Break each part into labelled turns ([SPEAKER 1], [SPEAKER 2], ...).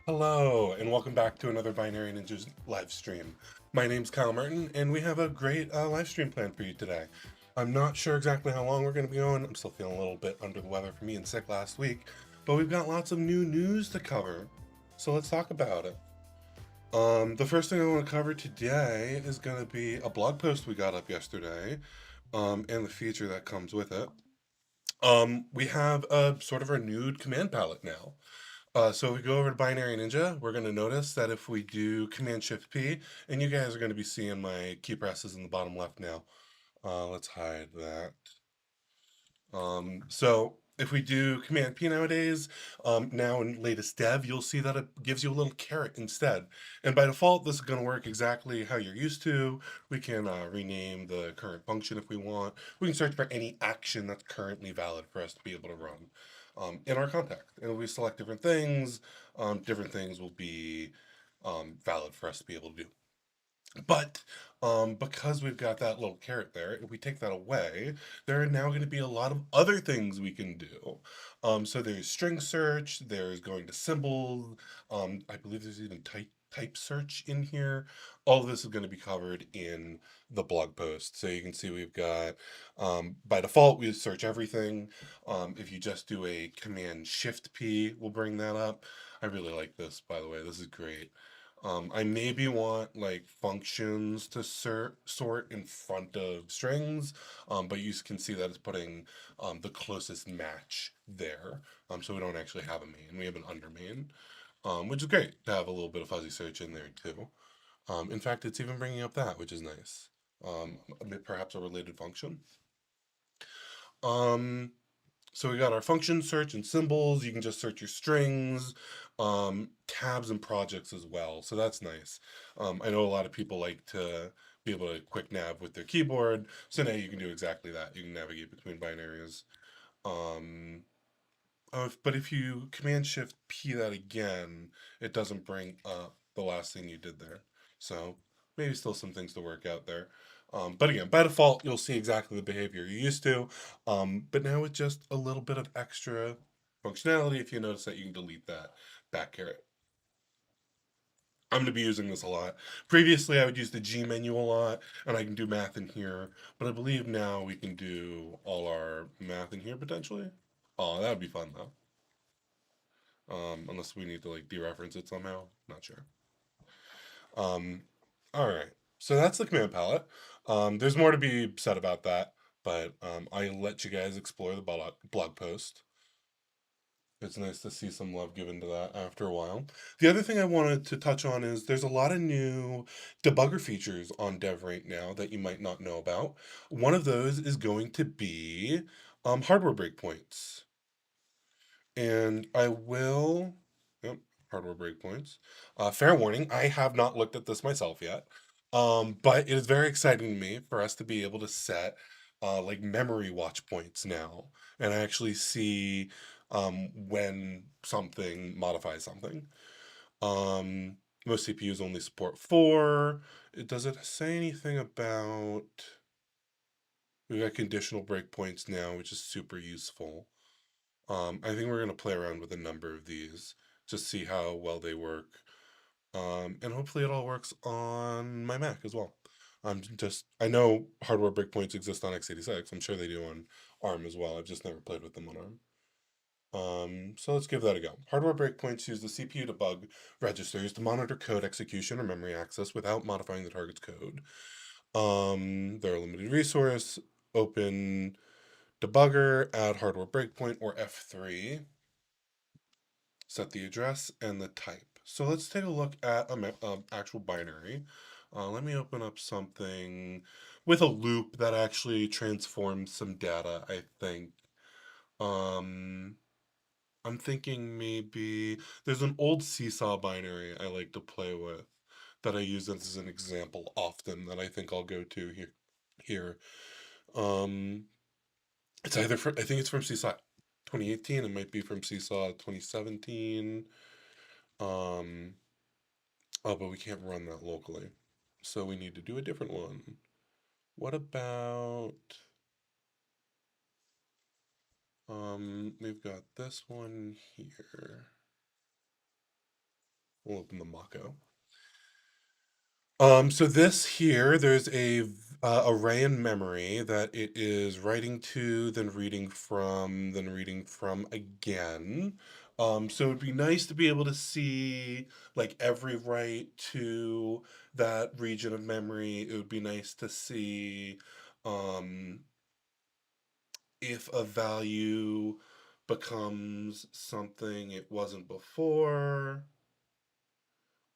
[SPEAKER 1] Hello, and welcome back to another Binary Ninjas live stream. My name's Kyle Martin, and we have a great live stream planned for you today. I'm not sure exactly how long we're going to be going. I'm still feeling a little bit under the weather from being sick last week, but we've got lots of new news to cover, so let's talk about it. The first thing I want to cover today is going to be a blog post we got up yesterday, and the feature that comes with it. We have a sort of renewed command palette now. So if we go over to Binary Ninja, we're going to notice that if we do Command Shift P, and you guys are going to be seeing my key presses in the bottom left now. Let's hide that. So if we do Command P nowadays, now in latest dev, you'll see that it gives you a little caret instead. And by default, this is going to work exactly how you're used to. We can rename the current function if we want. We can search for any action that's currently valid for us to be able to run in our context. And we select different things will be valid for us to be able to do. But because we've got that little caret there, if we take that away, there are now going to be a lot of other things we can do. So there's string search, there's going to symbols, I believe there's even type search in here. All of this is going to be covered in the blog post. So you can see we've got, by default, we search everything. If you just do a Command Shift P, we'll bring that up. I really like this, by the way. This is great. I maybe want like functions to sort in front of strings, but you can see that it's putting the closest match there. So we don't actually have a main, we have an under main, which is great to have a little bit of fuzzy search in there too. In fact, it's even bringing up that, which is nice. Perhaps a related function. Um, so we got our function search and symbols. You can just search your strings, tabs and projects as well. So that's nice. I know a lot of people like to be able to quick nav with their keyboard. So now you can do exactly that. You can navigate between binaries. Um, but if you Command Shift P that again, it doesn't bring up the last thing you did there. So maybe still some things to work out there. But again, by default, you'll see exactly the behavior you're used to. But now with just a little bit of extra functionality, if you notice that you can delete that back caret. I'm going to be using this a lot. Previously, I would use the G menu a lot, and I can do math in here. But I believe now we can do all our math in here potentially. Oh, that would be fun though. Unless we need to like dereference it somehow. Not sure. Um, all right. So that's the command palette. There's more to be said about that, but I let you guys explore the blog post. It's nice to see some love given to that after a while. The other thing I wanted to touch on is there's a lot of new debugger features on Dev right now that you might not know about. One of those is going to be hardware breakpoints. And I will, yep, hardware breakpoints. Fair warning, I have not looked at this myself yet. But it is very exciting to me for us to be able to set like memory watch points now and actually see when something modifies something. Um, Most CPUs only support four. Does it say anything about? We got conditional breakpoints now, which is super useful. I think we're going to play around with a number of these, just see how well they work. And hopefully it all works on my Mac as well. I know hardware breakpoints exist on x86. I'm sure they do on ARM as well. I've just never played with them on ARM. So let's give that a go. Hardware breakpoints use the CPU to bug registers to monitor code execution or memory access without modifying the target's code. They're a limited resource. Open debugger, add hardware breakpoint or F3. Set the address and the type. So let's take a look at an actual binary. Let me open up something with a loop that actually transforms some data, I think. Um, I'm thinking maybe there's an old seesaw binary I like to play with that I use as an example often that I think I'll go to here. Um, it's either from, I think it's from Seesaw 2018. It might be from Seesaw 2017. Um, oh, but we can't run that locally. So we need to do a different one. What about We've got this one here. We'll open the Mako. So this here, there's a array in memory that it is writing to, then reading from again. So it'd be nice to be able to see like every write to that region of memory. It would be nice to see um, if a value becomes something it wasn't before.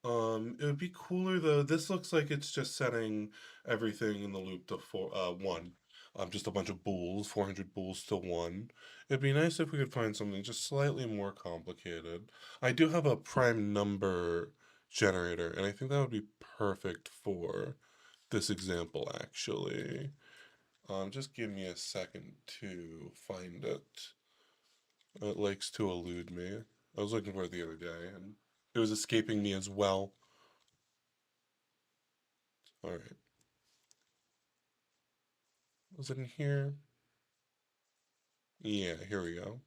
[SPEAKER 1] It would be cooler though. This looks like it's just setting everything in the loop to one. Just a bunch of bools, 400 bools to one. It'd be nice if we could find something just slightly more complicated. I do have a prime number generator, and I think that would be perfect for this example actually. Just give me a second to find it. It likes to elude me. I was looking for it the other day, and it was escaping me as well. All right. Was it in here? Yeah, here we go.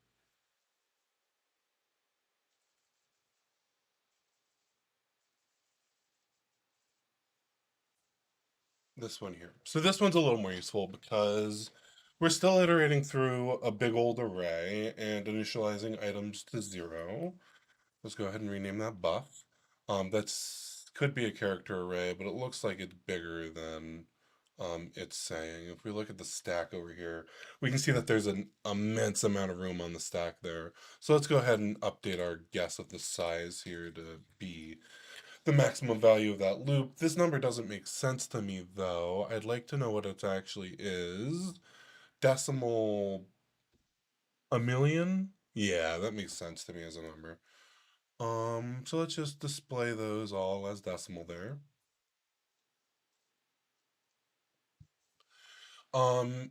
[SPEAKER 1] This one here. So this one's a little more useful because we're still iterating through a big old array and initializing items to zero. Let's go ahead and rename that buff. That's could be a character array, but it looks like it's bigger than it's saying. If we look at the stack over here, we can see that there's an immense amount of room on the stack there. So let's go ahead and update our guess of the size here to be the maximum value of that loop. This number doesn't make sense to me though. I'd like to know what it actually is. Decimal a million? Yeah, that makes sense to me as a number. So let's just display those all as decimal there.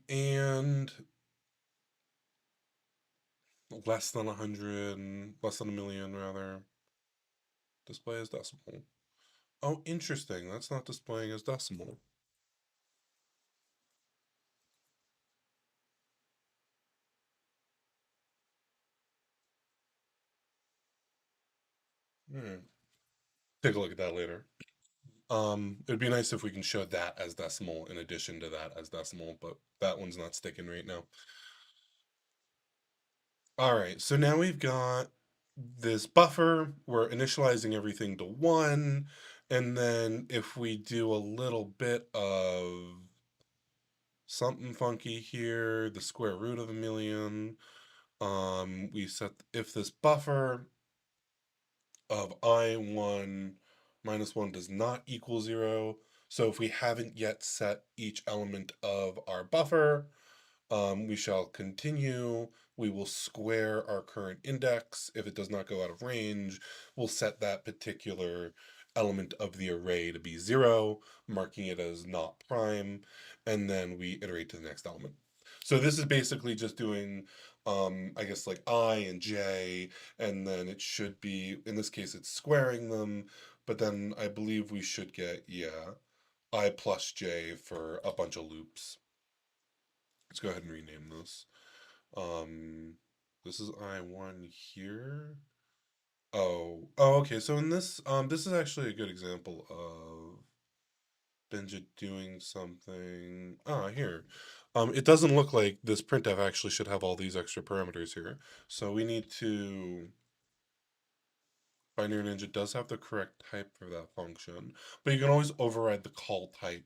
[SPEAKER 1] And less than 100, less than a million rather, display as decimal. Oh, interesting. That's not displaying as decimal. Hmm. Take a look at that later. It'd be nice if we can show that as decimal in addition to that as decimal, but that one's not sticking right now. All right, so now we've got this buffer. We're initializing everything to one, and then if we do a little bit of something funky here, the square root of a million, we set if this buffer of I1 minus 1 does not equal 0. So if we haven't yet set each element of our buffer, we shall continue. We will square our current index. If it does not go out of range, we'll set that particular element of the array to be 0, marking it as not prime, and then we iterate to the next element. So this is basically just doing, I guess, like I and j, and then it should be, in this case, it's squaring them, but then I believe we should get, yeah, I plus j for a bunch of loops. Let's go ahead and rename this. Um, this is I1 here. Oh, okay. So in this, this is actually a good example of Benja doing something. Ah, here. It doesn't look like this printf actually should have all these extra parameters here. So we need to. Binary Ninja does have the correct type for that function, but you can always override the call type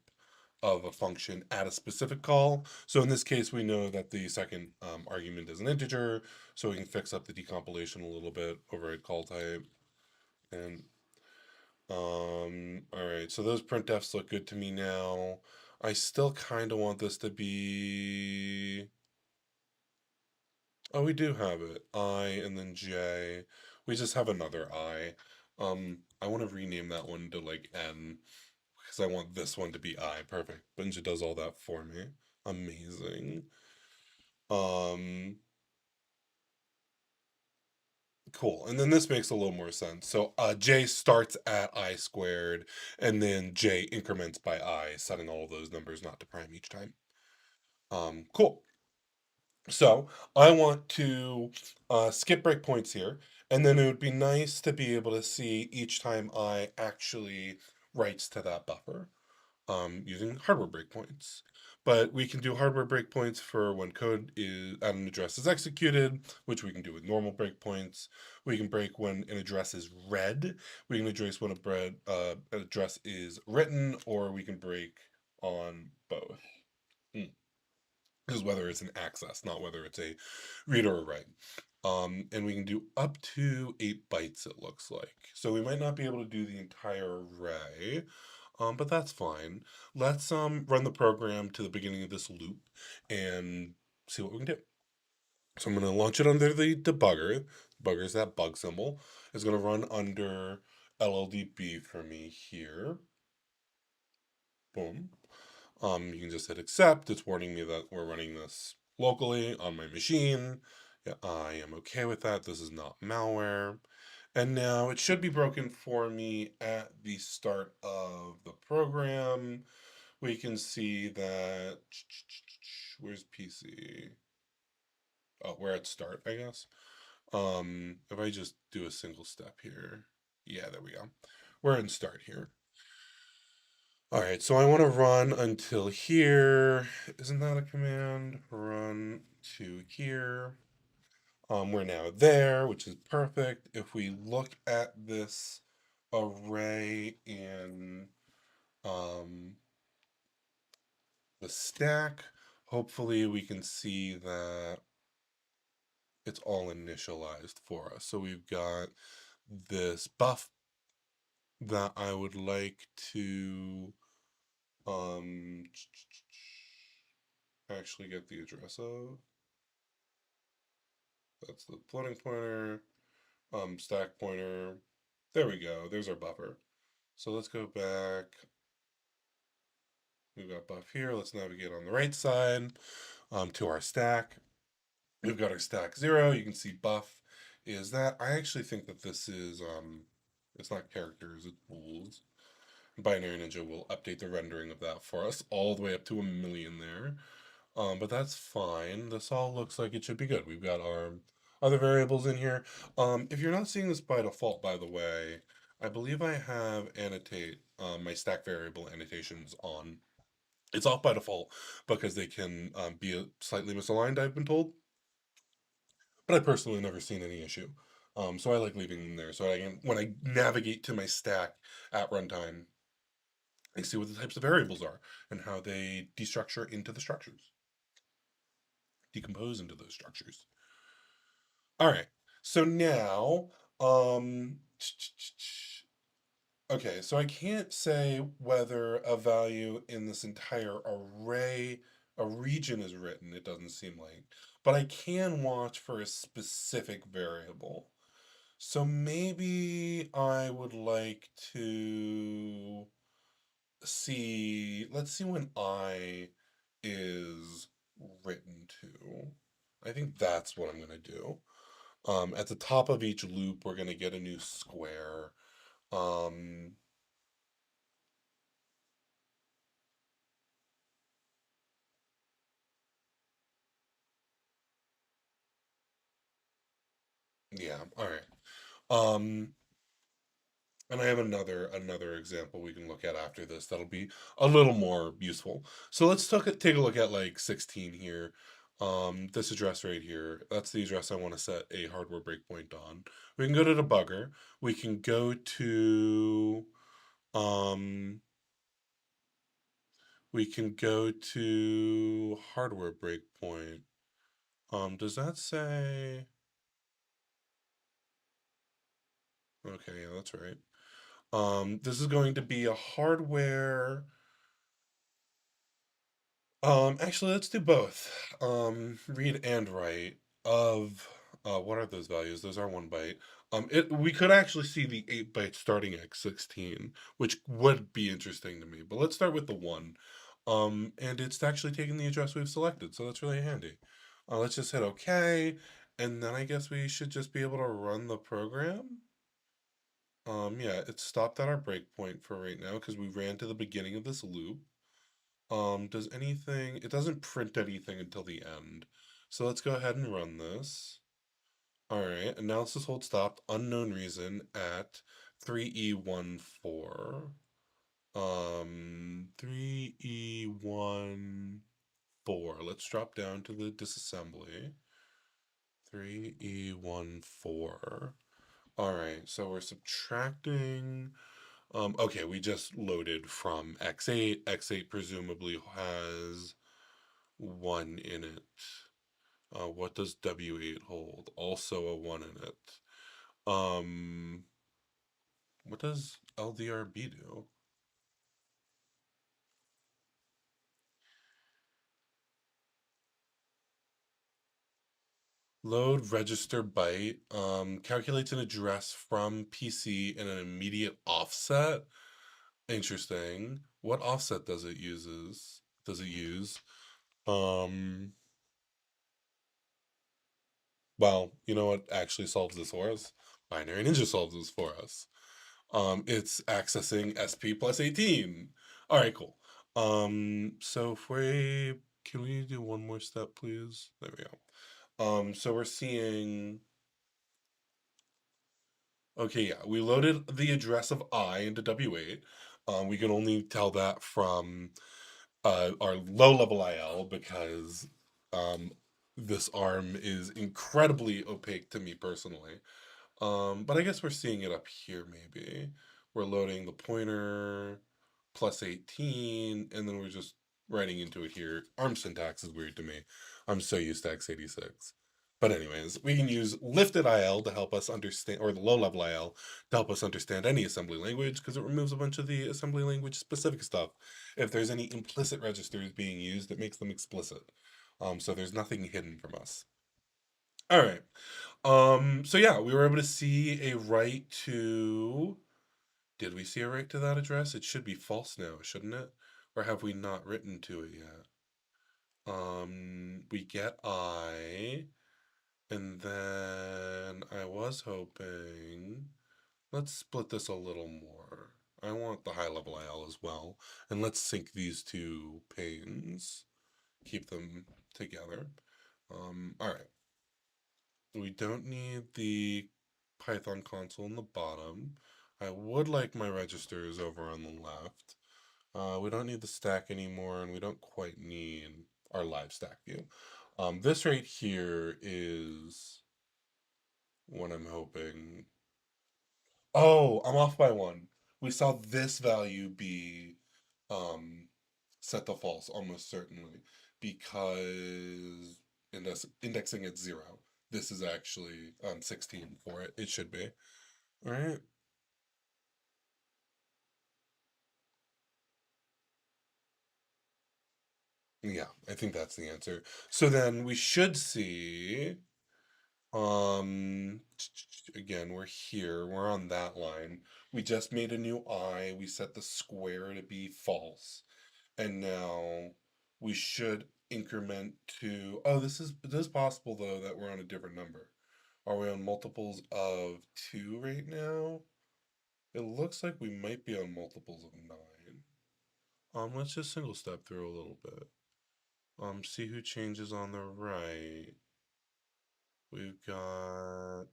[SPEAKER 1] of a function at a specific call. So in this case, we know that the second argument is an integer, so we can fix up the decompilation a little bit, override call type, and all right. So those printfs look good to me now. I still kind of want this to be. Oh, we do have it. I and then J. We just have another I. I want to rename that one to like N because I want this one to be I. Perfect. Benja does all that for me. Amazing. Um, cool. And then this makes a little more sense. So J starts at I squared, and then J increments by I, setting all of those numbers not to prime each time. Cool. So I want to skip breakpoints here, and then it would be nice to be able to see each time I actually writes to that buffer using hardware breakpoints. But we can do hardware breakpoints for when code is at an address is executed, which we can do with normal breakpoints. We can break when an address is read. We can address when an address is written, or we can break on both. Hmm. This is whether it's an access, not whether it's a read or a write. And we can do up to 8 bytes, it looks like. So we might not be able to do the entire array, but that's fine. Let's run the program to the beginning of this loop and see what we can do. So I'm going to launch it under the debugger. Debugger is that bug symbol. It's going to run under LLDB for me here. Boom. You can just hit accept. It's warning me that we're running this locally on my machine. Yeah, I am okay with that. This is not malware. And now it should be broken for me at the start of the program. We can see that, where's PC? Oh, we're at start, I guess. If I just do a single step here, yeah, there we go. We're in start here. All right, so I want to run until here. Isn't that a command? Run to here. We're now there, which is perfect. If we look at this array in um, the stack, hopefully we can see that it's all initialized for us. So we've got this buff that I would like to um, actually get the address of. That's the floating pointer, stack pointer. There we go. There's our buffer. So let's go back. We've got buff here. Let's navigate on the right side to our stack. We've got our stack 0. You can see buff is that. I actually think that this is, it's not characters, it's bools. Binary Ninja will update the rendering of that for us all the way up to 1 million there. But that's fine. This all looks like it should be good. We've got our other variables in here. If you're not seeing this by default, by the way, I believe I have annotate my stack variable annotations on. It's off by default because they can be slightly misaligned, I've been told. But I personally never seen any issue. So I like leaving them there. So I can, when I navigate to my stack at runtime, I see what the types of variables are and how they destructure into the structures, decompose into those structures. All right. So now, um, okay, so I can't say whether a value in this entire array, a region is written, it doesn't seem like, but I can watch for a specific variable. So maybe I would like to see, let's see when I is written to. I think that's what I'm going to do. At the top of each loop, we're going to get a new square. Um, yeah, all right. Um, and I have another example we can look at after this that'll be a little more useful. So let's take a look at like 16 here. This address right here, that's the address I want to set a hardware breakpoint on. We can go to debugger. We can go to um, we can go to hardware breakpoint. Does that say? Okay, yeah, that's right. This is going to be a hardware. Actually, let's do both. Read and write of what are those values? Those are 1 byte. We could actually see the 8 byte starting at 16, which would be interesting to me. But let's start with the one. And it's actually taking the address we've selected, so that's really handy. Let's just hit OK, and then I guess we should just be able to run the program. Yeah, it's stopped at our breakpoint for right now because we ran to the beginning of this loop. Does anything, it doesn't print anything until the end. So let's go ahead and run this. All right, analysis hold stopped, unknown reason at 3E14. 3E14. Let's drop down to the disassembly. 3E14. All right, so we're subtracting. Okay, we just loaded from X8. X8 presumably has 1 in it. What does W8 hold? Also a 1 in it. Um, what does LDRB do? Load register byte calculates an address from PC in an immediate offset. Interesting. What offset does it uses? Does it use? Um, well, you know what actually solves this for us? Binary Ninja solves this for us. It's accessing SP plus 18. All right, cool. So if we can we do one more step, please? There we go. So we're seeing. Okay, yeah, we loaded the address of I into W8. We can only tell that from our low level IL because um, this ARM is incredibly opaque to me personally. But I guess we're seeing it up here maybe. We're loading the pointer plus 18, and then we're just writing into it here. ARM syntax is weird to me. I'm so used to x86. But anyways, we can use lifted IL to help us understand, or the low level IL to help us understand any assembly language because it removes a bunch of the assembly language specific stuff. If there's any implicit registers being used, it makes them explicit. So there's nothing hidden from us. All right. So yeah, we were able to see a write to. Did we see a write to that address? It should be false now, shouldn't it? Or have we not written to it yet? We get I, and then I was hoping. Let's split this a little more. I want the high level IL as well, and let's sync these two panes. Keep them together. All right. We don't need the Python console in the bottom. I would like my registers over on the left. We don't need the stack anymore, and we don't quite need our live stack view. This right here is what I'm hoping. Oh, I'm off by one. We saw this value be um, set to false almost certainly because indexing at 0. This is actually 16 for it. It should be. All right. Yeah, I think that's the answer. So then we should see again, we're here. We're on that line. We just made a new I. We set the square to be false. And now we should increment to, oh, this is possible though that we're on a different number. Are we on multiples of 2 right now? It looks like we might be on multiples of 9. Let's just single step through a little bit. See who changes on the right. We've got,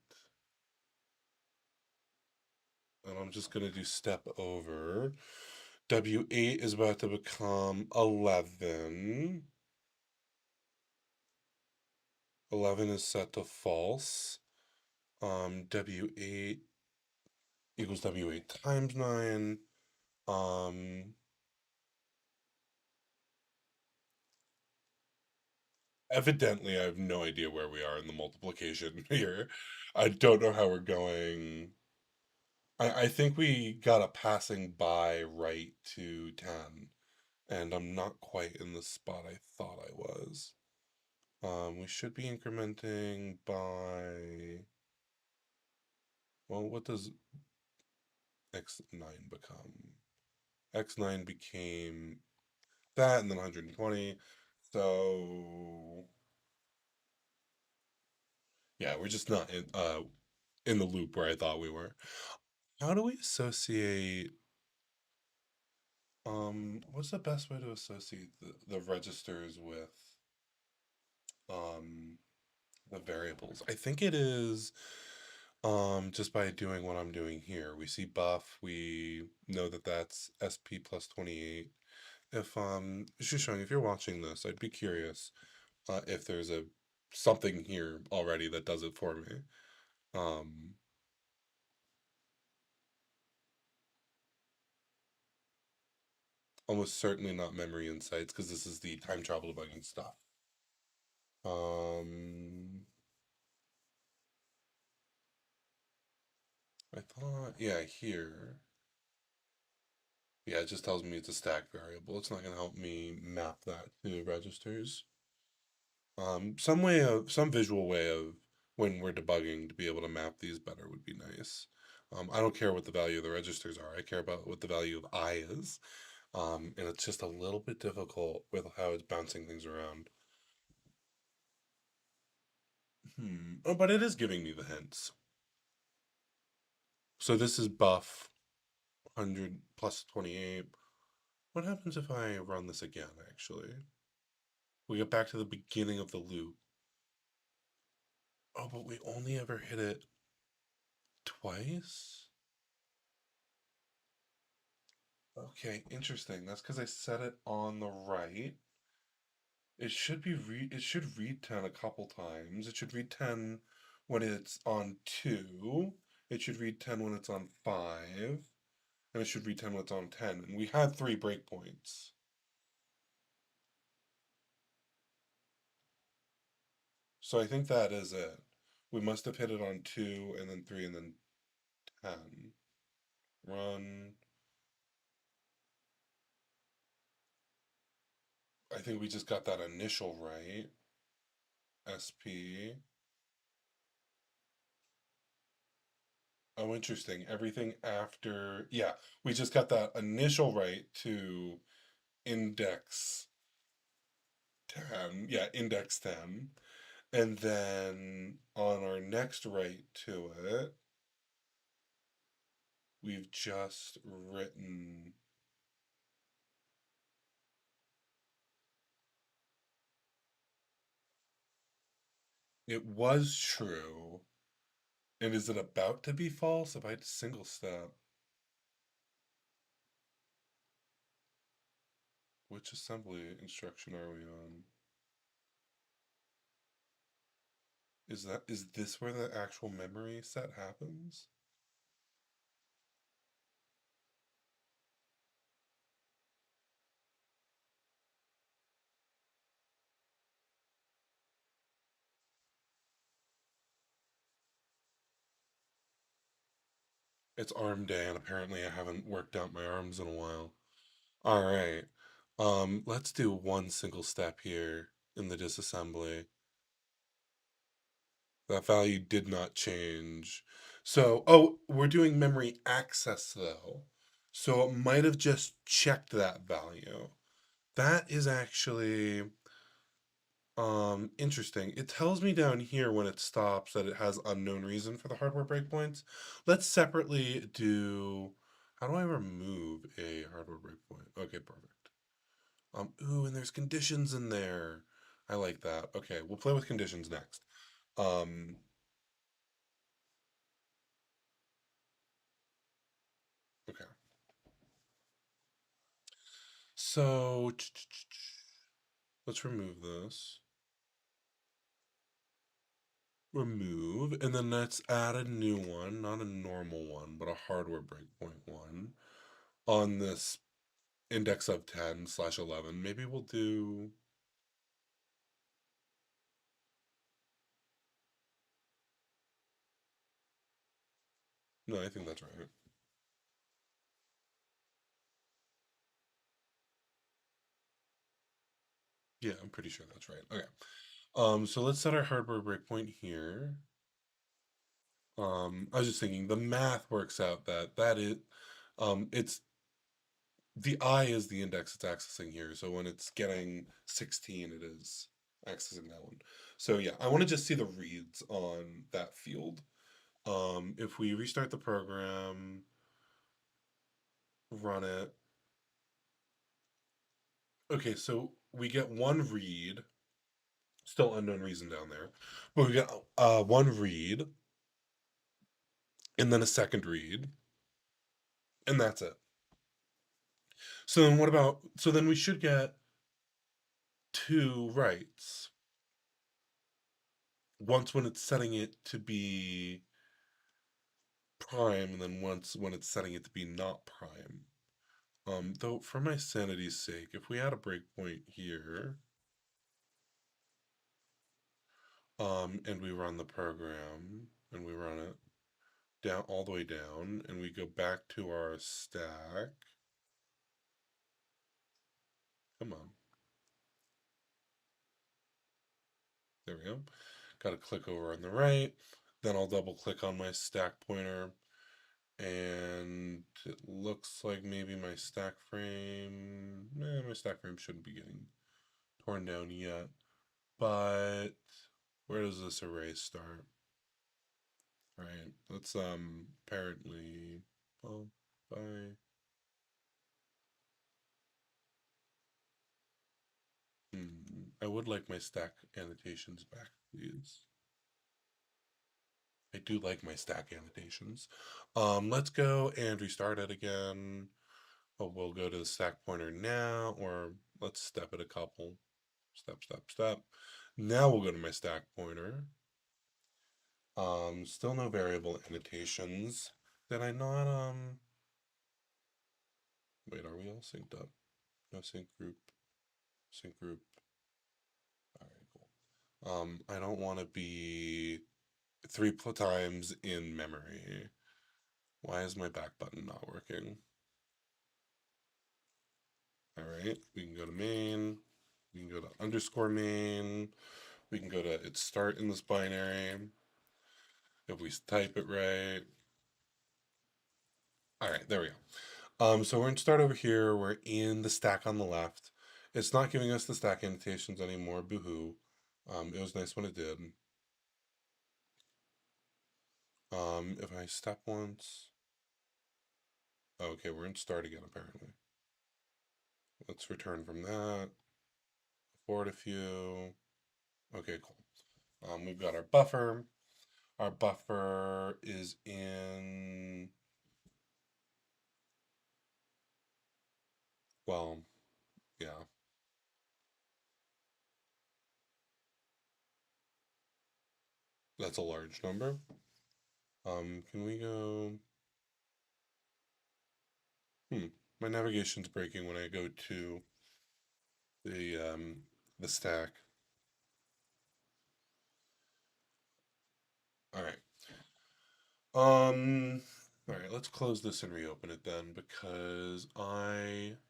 [SPEAKER 1] and I'm just gonna do step over. W8 is about to become 11. 11 is set to false. W8 equals W8 times 9. Um, Evidently, I have no idea where we are in the multiplication here. I don't know how we're going. I think we got a passing by right to 10, and I'm not quite in the spot I thought I was. We should be incrementing by. Well, what does x9 become? X9 became that and then 120. So yeah, we're just not in the loop where I thought we were. How do we associate what's the best way to associate the registers with um, the variables. I think it is just by doing what I'm doing here. We see buff, we know that that's SP plus 28. If Shushang, if you're watching this, I'd be curious if there's a something here already that does it for me. Um, Almost certainly not memory insights because this is the time travel debugging stuff. Um, I thought, yeah, here. Yeah, it just tells me it's a stack variable. It's not going to help me map that to registers. Some visual way of when we're debugging to be able to map these better would be nice. I don't care what the value of the registers are. I care about what the value of I is. And it's just a little bit difficult with how it's bouncing things around. Oh, but it is giving me the hints. So this is buff 100 plus 28. What happens if I run this again, actually? We get back to the beginning of the loop. Oh, but we only ever hit it twice? Okay, interesting. That's because I set it on the right. It should read 10 a couple times. It should read 10 when it's on 2. It should read 10 when it's on 5. And it should read 10 when it's on 10. And we had 3 breakpoints. So I think that is it. We must have hit it on 2 and then 3 and then 10. Run. I think we just got that initial right. SP. Oh, interesting. Everything after. Yeah, we just got that initial right to index 10. Yeah, index 10. And then on our next write to it, we've just written. It was true. And is it about to be false if I had single step? Which assembly instruction are we on? Is this where the actual memory set happens? It's arm day, and apparently I haven't worked out my arms in a while. All right. Let's do one single step here in the disassembly. That value did not change. So, oh, we're doing memory access though. So it might have just checked that value. That is actually interesting. It tells me down here when it stops that it has unknown reason for the hardware breakpoints. Let's separately do. How do I remove a hardware breakpoint? Okay, perfect. Ooh, and there's conditions in there. I like that. Okay, we'll play with conditions next. Um, okay. So let's remove this. Remove, and then let's add a new one, not a normal one, but a hardware breakpoint one on this index of 10 slash 11. Maybe we'll do. No, I think that's right. Yeah, I'm pretty sure that's right. Okay. So let's set our hardware breakpoint here. I was just thinking the math works out that it's the I is the index it's accessing here. So when it's getting 16, it is accessing that one. So yeah, I want to just see the reads on that field. If we restart the program, run it. Okay, so we get one read Still unknown reason down there. But we got one read, and then a second read, and that's it. So then what about, so then we should get two writes. Once when it's setting it to be prime, and then once when it's setting it to be not prime. Though for my sanity's sake, if we add a breakpoint here, and we run the program, and we run it down all the way down, and we go back to our stack. Come on. There we go. Got to click over on the right. Then I'll double click on my stack pointer, and it looks like maybe my stack frame, my stack frame shouldn't be getting torn down yet, but where does this array start? All right, let's apparently, well, by, I would like my stack annotations back, please. I do like my stack annotations. Let's go and restart it again. Oh, we'll go to the stack pointer now, or let's step it a couple. Step, step, step. Now we'll go to my stack pointer. Still no variable annotations. Did I not, wait, are we all synced up? No sync group, sync group. All right, cool. I don't want to be three times in memory. Why is my back button not working? All right, we can go to main. We can go to underscore main. We can go to its start in this binary. If we type it right. All right, there we go. So we're going to start over here. We're in the stack on the left. It's not giving us the stack annotations anymore. Boo-hoo. It was nice when it did. If I step once. Okay, we're in start again, apparently. Let's return from that. Forward a few. Okay, cool. We've got our buffer. Our buffer is in, well, yeah, that's a large number. Can we go, my navigation's breaking when I go to the stack. All right. All right, let's close this and reopen it then because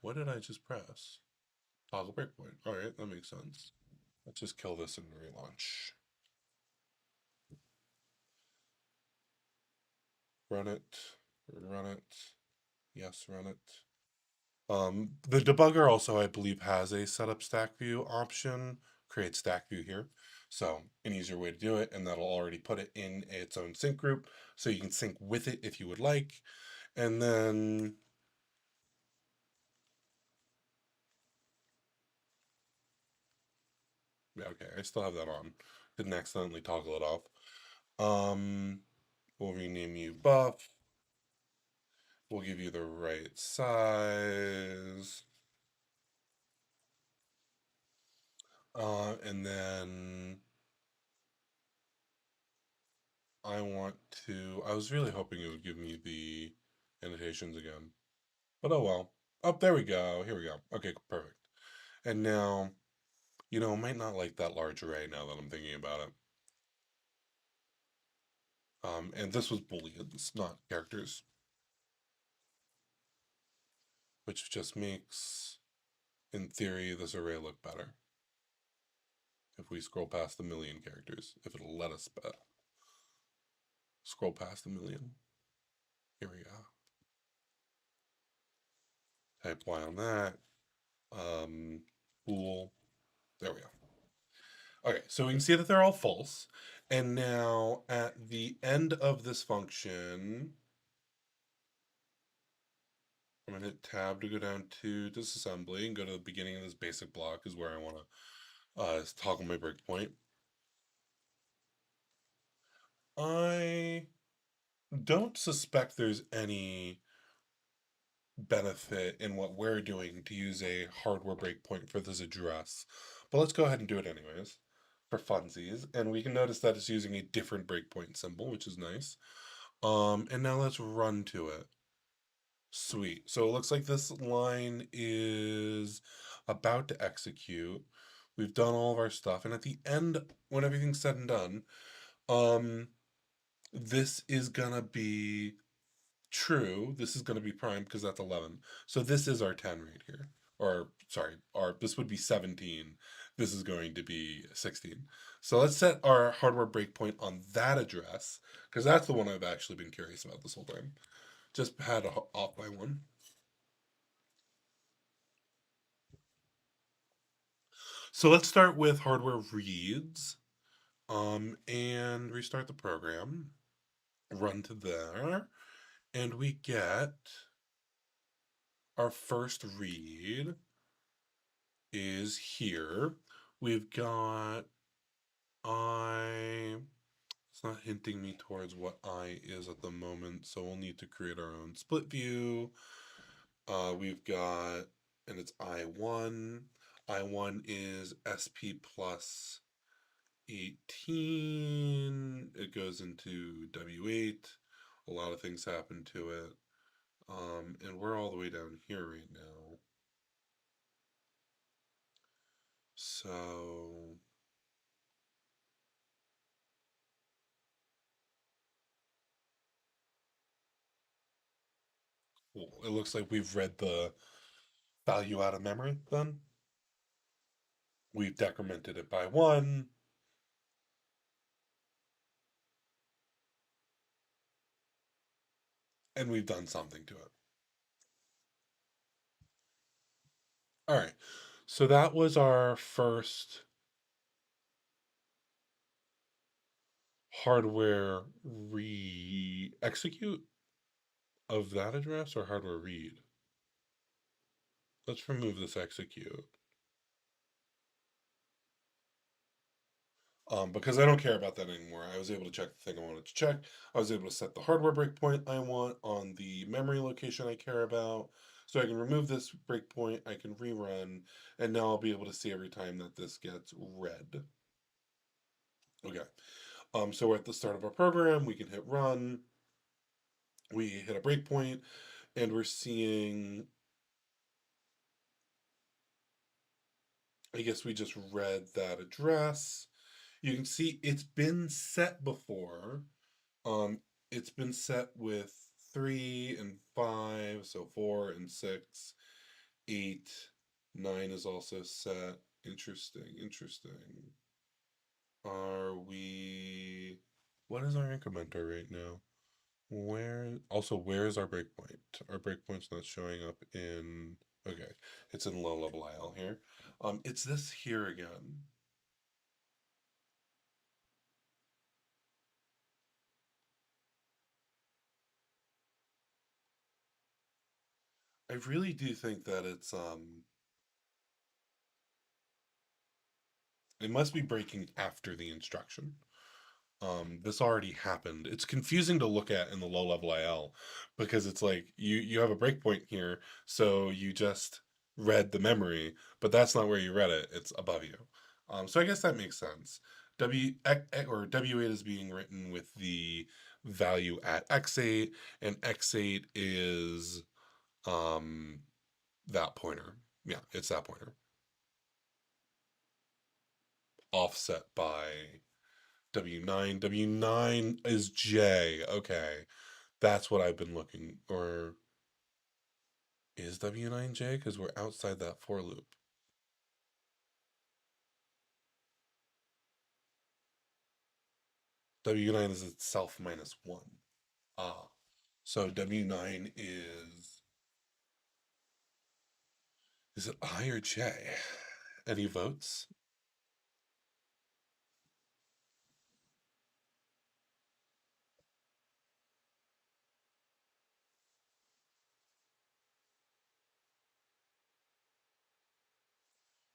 [SPEAKER 1] what did I just press? Toggle breakpoint. All right, that makes sense. Let's just kill this and relaunch. Run it, run it. Yes, run it. The debugger also, I believe, has a setup stack view option, create stack view here. So an easier way to do it, and that'll already put it in its own sync group, so you can sync with it if you would like. And then, yeah, okay, I still have that on. Didn't accidentally toggle it off. We'll rename you buff. We'll give you the right size. And then I was really hoping it would give me the annotations again. But oh well. Oh, there we go. Here we go. Okay, perfect. And now, I might not like that large array now that I'm thinking about it. And this was booleans, not characters, which just makes, in theory, this array look better. If we scroll past the million characters, if it'll let us scroll past the million. Here we go. Type Y on that. Bool. There we go. Okay, so we can see that they're all false. And now at the end of this function, I'm going to hit tab to go down to disassembly and go to the beginning of this basic block is where I want to toggle my breakpoint. I don't suspect there's any benefit in what we're doing to use a hardware breakpoint for this address. But let's go ahead and do it anyways for funsies. And we can notice that it's using a different breakpoint symbol, which is nice. And now let's run to it. Sweet. So it looks like this line is about to execute. We've done all of our stuff. And at the end, when everything's said and done, um, this is gonna be true. This is gonna be prime because that's 11. So this is our 10 right here. Or sorry, our this would be 17. This is going to be 16. So let's set our hardware breakpoint on that address because that's the one I've actually been curious about this whole time. Just had off by one. So let's start with hardware reads, and restart the program. Run to there, and we get our first read is here. We've got I. It's not hinting me towards what I is at the moment, so we'll need to create our own split view. We've got, and it's I1. I1 is SP plus 18. It goes into W8. A lot of things happen to it. And we're all the way down here right now. So well, it looks like we've read the value out of memory then. We've decremented it by one, and we've done something to it. All right. So that was our first hardware re execute of that address or hardware read. Let's remove this execute. Because I don't care about that anymore. I was able to check the thing I wanted to check. I was able to set the hardware breakpoint I want on the memory location I care about. So I can remove this breakpoint, I can rerun, and now I'll be able to see every time that this gets read. Okay. So we're at the start of our program, we can hit run, we hit a breakpoint, and we're seeing, I guess we just read that address. You can see it's been set before. Um, it's been set with 3 and 5, so 4 and 6, 8, 9 is also set. Interesting, interesting. Are we? What is our incrementer right now? Where also where is our breakpoint? Our breakpoint's not showing up in. Okay, it's in low level IL here. It's this here again. I really do think that it must be breaking after the instruction. This already happened. It's confusing to look at in the low level IL because it's like you have a breakpoint here, so you just read the memory, but that's not where you read it. It's above you. So I guess that makes sense. Or W8 is being written with the value at X8, and X8 is um that pointer. Yeah, it's that pointer. Offset by W9. W9 is J. Okay. That's what I've been looking. Or is W9 J? Because we're outside that for loop. W9 is itself minus 1. Ah. So W9 is. Is it I or J? Any votes?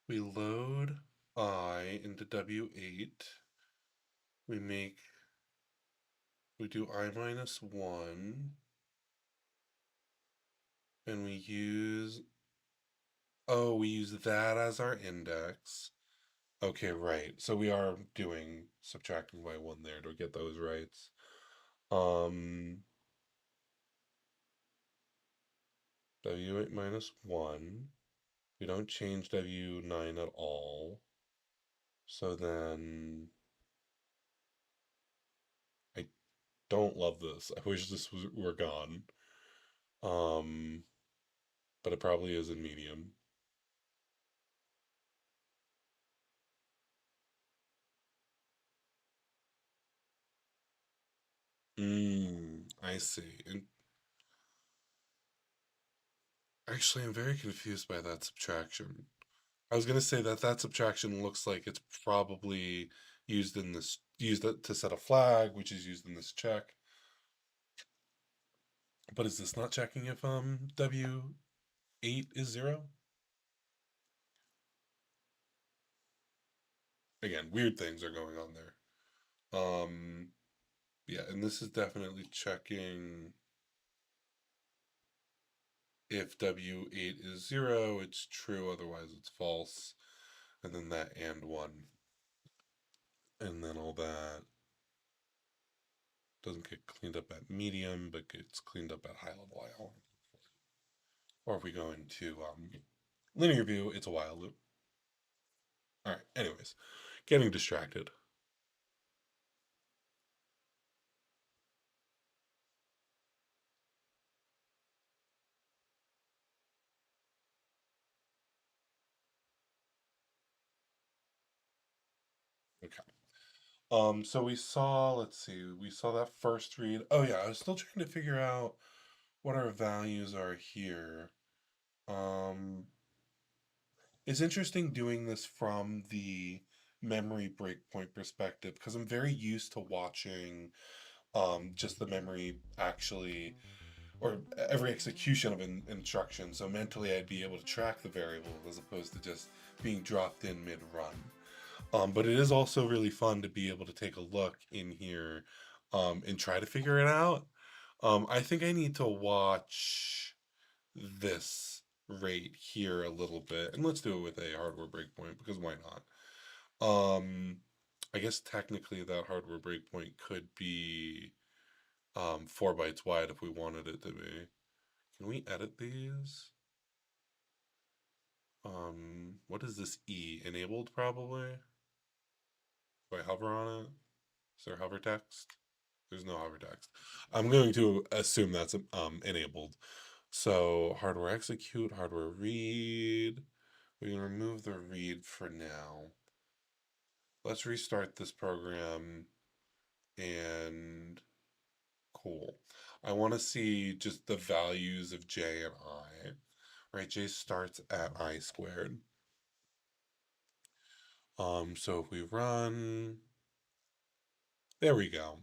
[SPEAKER 1] We load. I into W8. We make, we do I minus 1, and we use, oh, we use that as our index. Okay, right. So we are doing subtracting by 1 there to get those rights. Um, W8 minus 1. We don't change W9 at all. So then I don't love this. I wish were gone. Um, but it probably is in medium. I see. And actually, I'm very confused by that subtraction. I was gonna say that that subtraction looks like it's probably used to set a flag, which is used in this check. But is this not checking if W8 is 0? Again, weird things are going on there. Um, yeah, and this is definitely checking if W8 is 0, it's true, otherwise it's false. And then that and 1. And then all that doesn't get cleaned up at medium, but gets cleaned up at high level IL. Or if we go into linear view, it's a while loop. All right, anyways, getting distracted. Okay. So we saw, let's see, we saw that first read. Oh yeah, I was still trying to figure out what our values are here. Um, it's interesting doing this from the memory breakpoint perspective because I'm very used to watching just the memory actually, or every execution of an instruction. So mentally, I'd be able to track the variable as opposed to just being dropped in mid run. But it is also really fun to be able to take a look in here and try to figure it out. I think I need to watch this rate here a little bit, and let's do it with a hardware breakpoint because why not? Um, I guess technically that hardware breakpoint could be 4 bytes wide if we wanted it to be. Can we edit these? What is this E? Enabled probably? Do I hover on it? Is there hover text? There's no hover text. I'm going to assume that's enabled. So hardware execute, hardware read. We can remove the read for now. Let's restart this program and cool. I want to see just the values of j and I. Right, j starts at I squared. So if we run, there we go.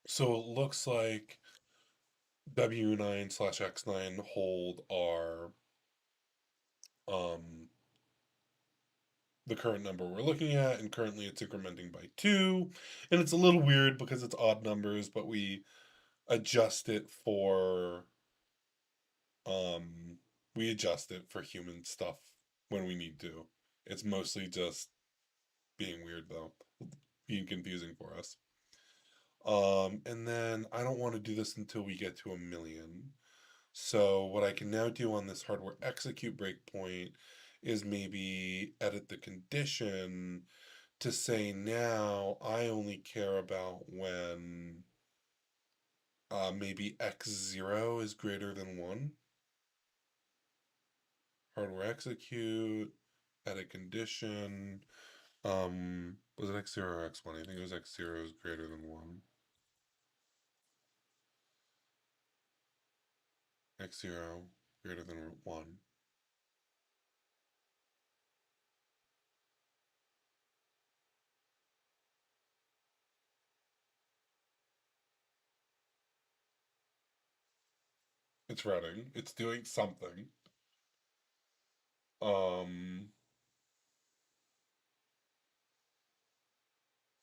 [SPEAKER 1] So it looks like W9 slash X9 hold are um, the current number we're looking at, and currently it's incrementing by 2. And it's a little weird because it's odd numbers, but we adjust it for um we adjust it for human stuff when we need to. It's mostly just being weird though, being confusing for us. And then I don't want to do this until we get to 1,000,000. So what I can now do on this hardware execute breakpoint is maybe edit the condition to say now I only care about when maybe x0 is greater than 1. Hardware execute, edit condition. Was it x0 or x1? I think it was x0 is greater than 1. X0 greater than 1. It's running. It's doing something. Um,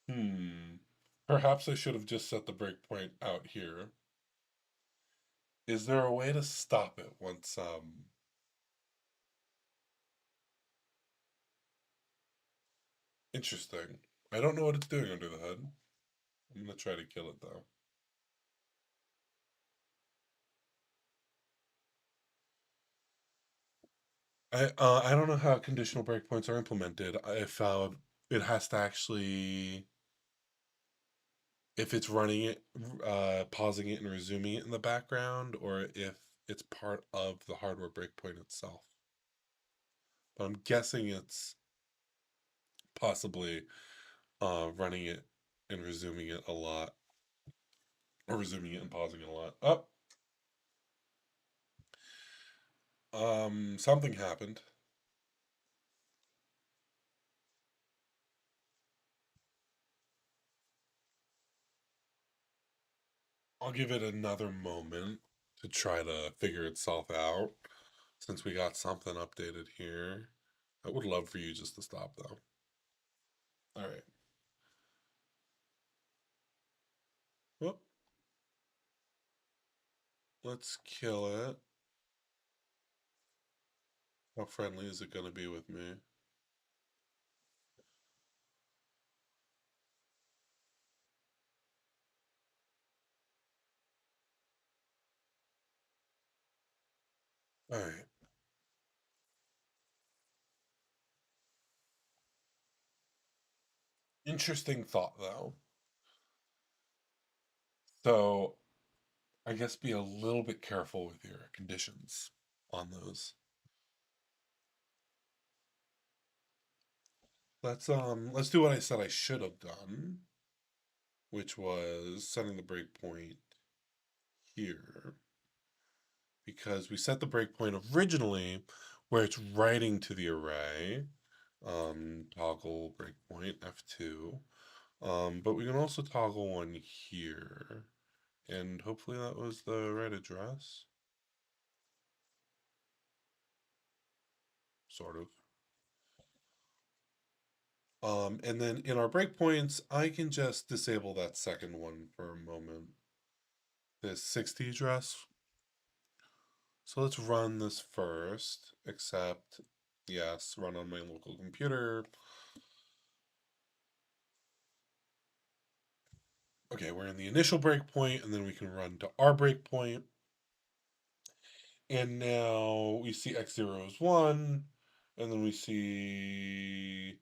[SPEAKER 1] hmm. Perhaps I should have just set the breakpoint out here. Is there a way to stop it once, interesting. I don't know what it's doing under the hood. I'm gonna try to kill it though. I don't know how conditional breakpoints are implemented. I found it has to actually, if it's running it, pausing it and resuming it in the background, or if it's part of the hardware breakpoint itself. But I'm guessing it's possibly running it and resuming it a lot, or resuming it and pausing it a lot. Something happened. I'll give it another moment to try to figure itself out since we got something updated here. I would love for you just to stop though. All right. Well, let's kill it. How friendly is it going to be with me? All right. Interesting thought though. So I guess be a little bit careful with your conditions on those. Let's do what I said I should have done, which was setting the breakpoint here. Because we set the breakpoint originally where it's writing to the array, toggle breakpoint F2. But we can also toggle one here. And hopefully that was the right address. Sort of. And then in our breakpoints, I can just disable that second one for a moment. This 60 address. So let's run this first, except, yes, run on my local computer. Okay, we're in the initial breakpoint, and then we can run to our breakpoint. And now we see x0 is 1, and then we see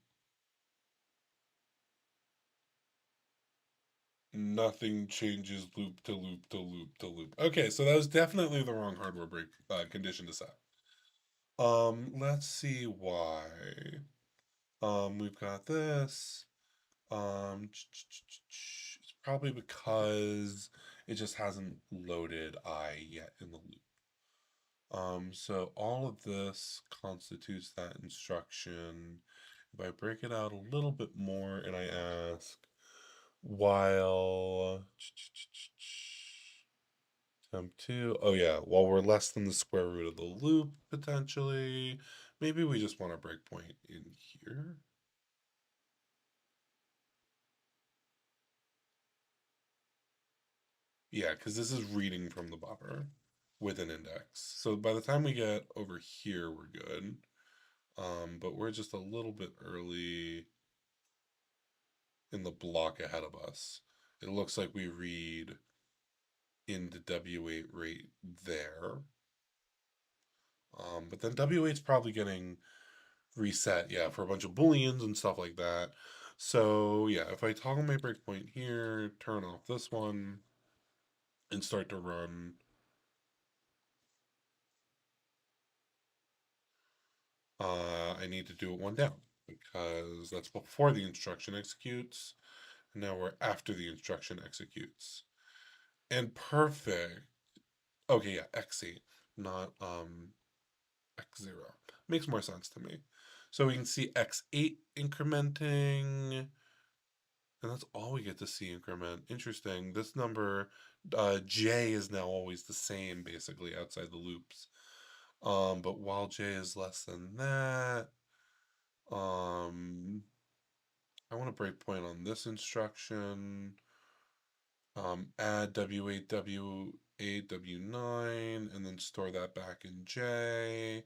[SPEAKER 1] nothing changes loop to loop to loop to loop. Okay, so that was definitely the wrong hardware break condition to set. Let's see why. We've got this. It's probably because it just hasn't loaded I yet in the loop. So all of this constitutes that instruction. If I break it out a little bit more and I ask, while temp2, oh yeah, while we're less than the square root of the loop, potentially, maybe we just want a breakpoint in here. Yeah, because this is reading from the buffer with an index. So by the time we get over here, we're good. But we're just a little bit early in the block ahead of us. It looks like we read into W8 rate there. But then W8's probably getting reset, yeah, for a bunch of booleans and stuff like that. So yeah, if I toggle my breakpoint here, turn off this one, and start to run, I need to do it one down because that's before the instruction executes. And now we're after the instruction executes. And perfect. Okay, yeah, X8, not X0. Makes more sense to me. So we can see X8 incrementing, and that's all we get to see increment. Interesting. This number, J, is now always the same, basically, outside the loops. But while j is less than that, um, I want to breakpoint on this instruction. Add W8, W8, W9, and then store that back in J.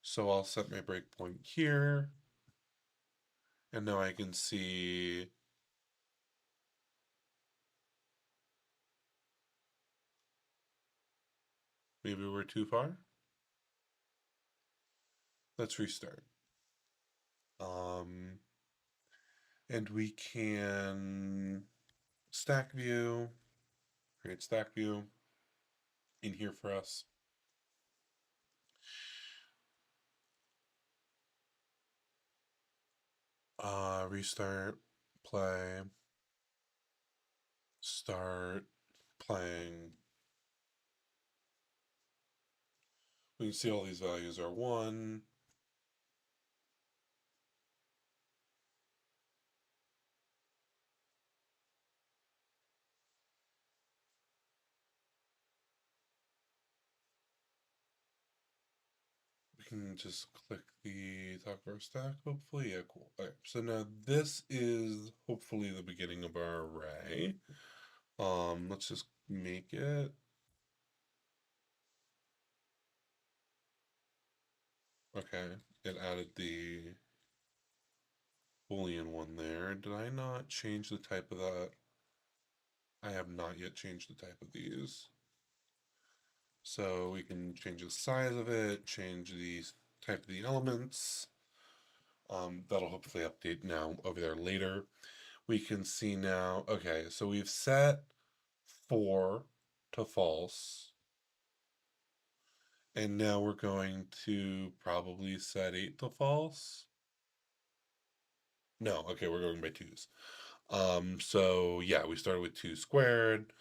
[SPEAKER 1] So I'll set my breakpoint here. And now I can see maybe we're too far. Let's restart. Um, and we can stack view, create stack view in here for us. Restart, play, start, playing. We can see all these values are 1. We can just click the top of our stack, hopefully. Yeah, cool. All right, so now this is hopefully the beginning of our array. Let's just make it. Okay, it added the Boolean one there. Did I not change the type of that? I have not yet changed the type of these. So we can change the size of it, change the type of the elements. That'll hopefully update now over there later. We can see now, okay, so we've set 4 to false. And now we're going to probably set 8 to false. No, okay, we're going by 2s. So yeah, we started with 2 squared.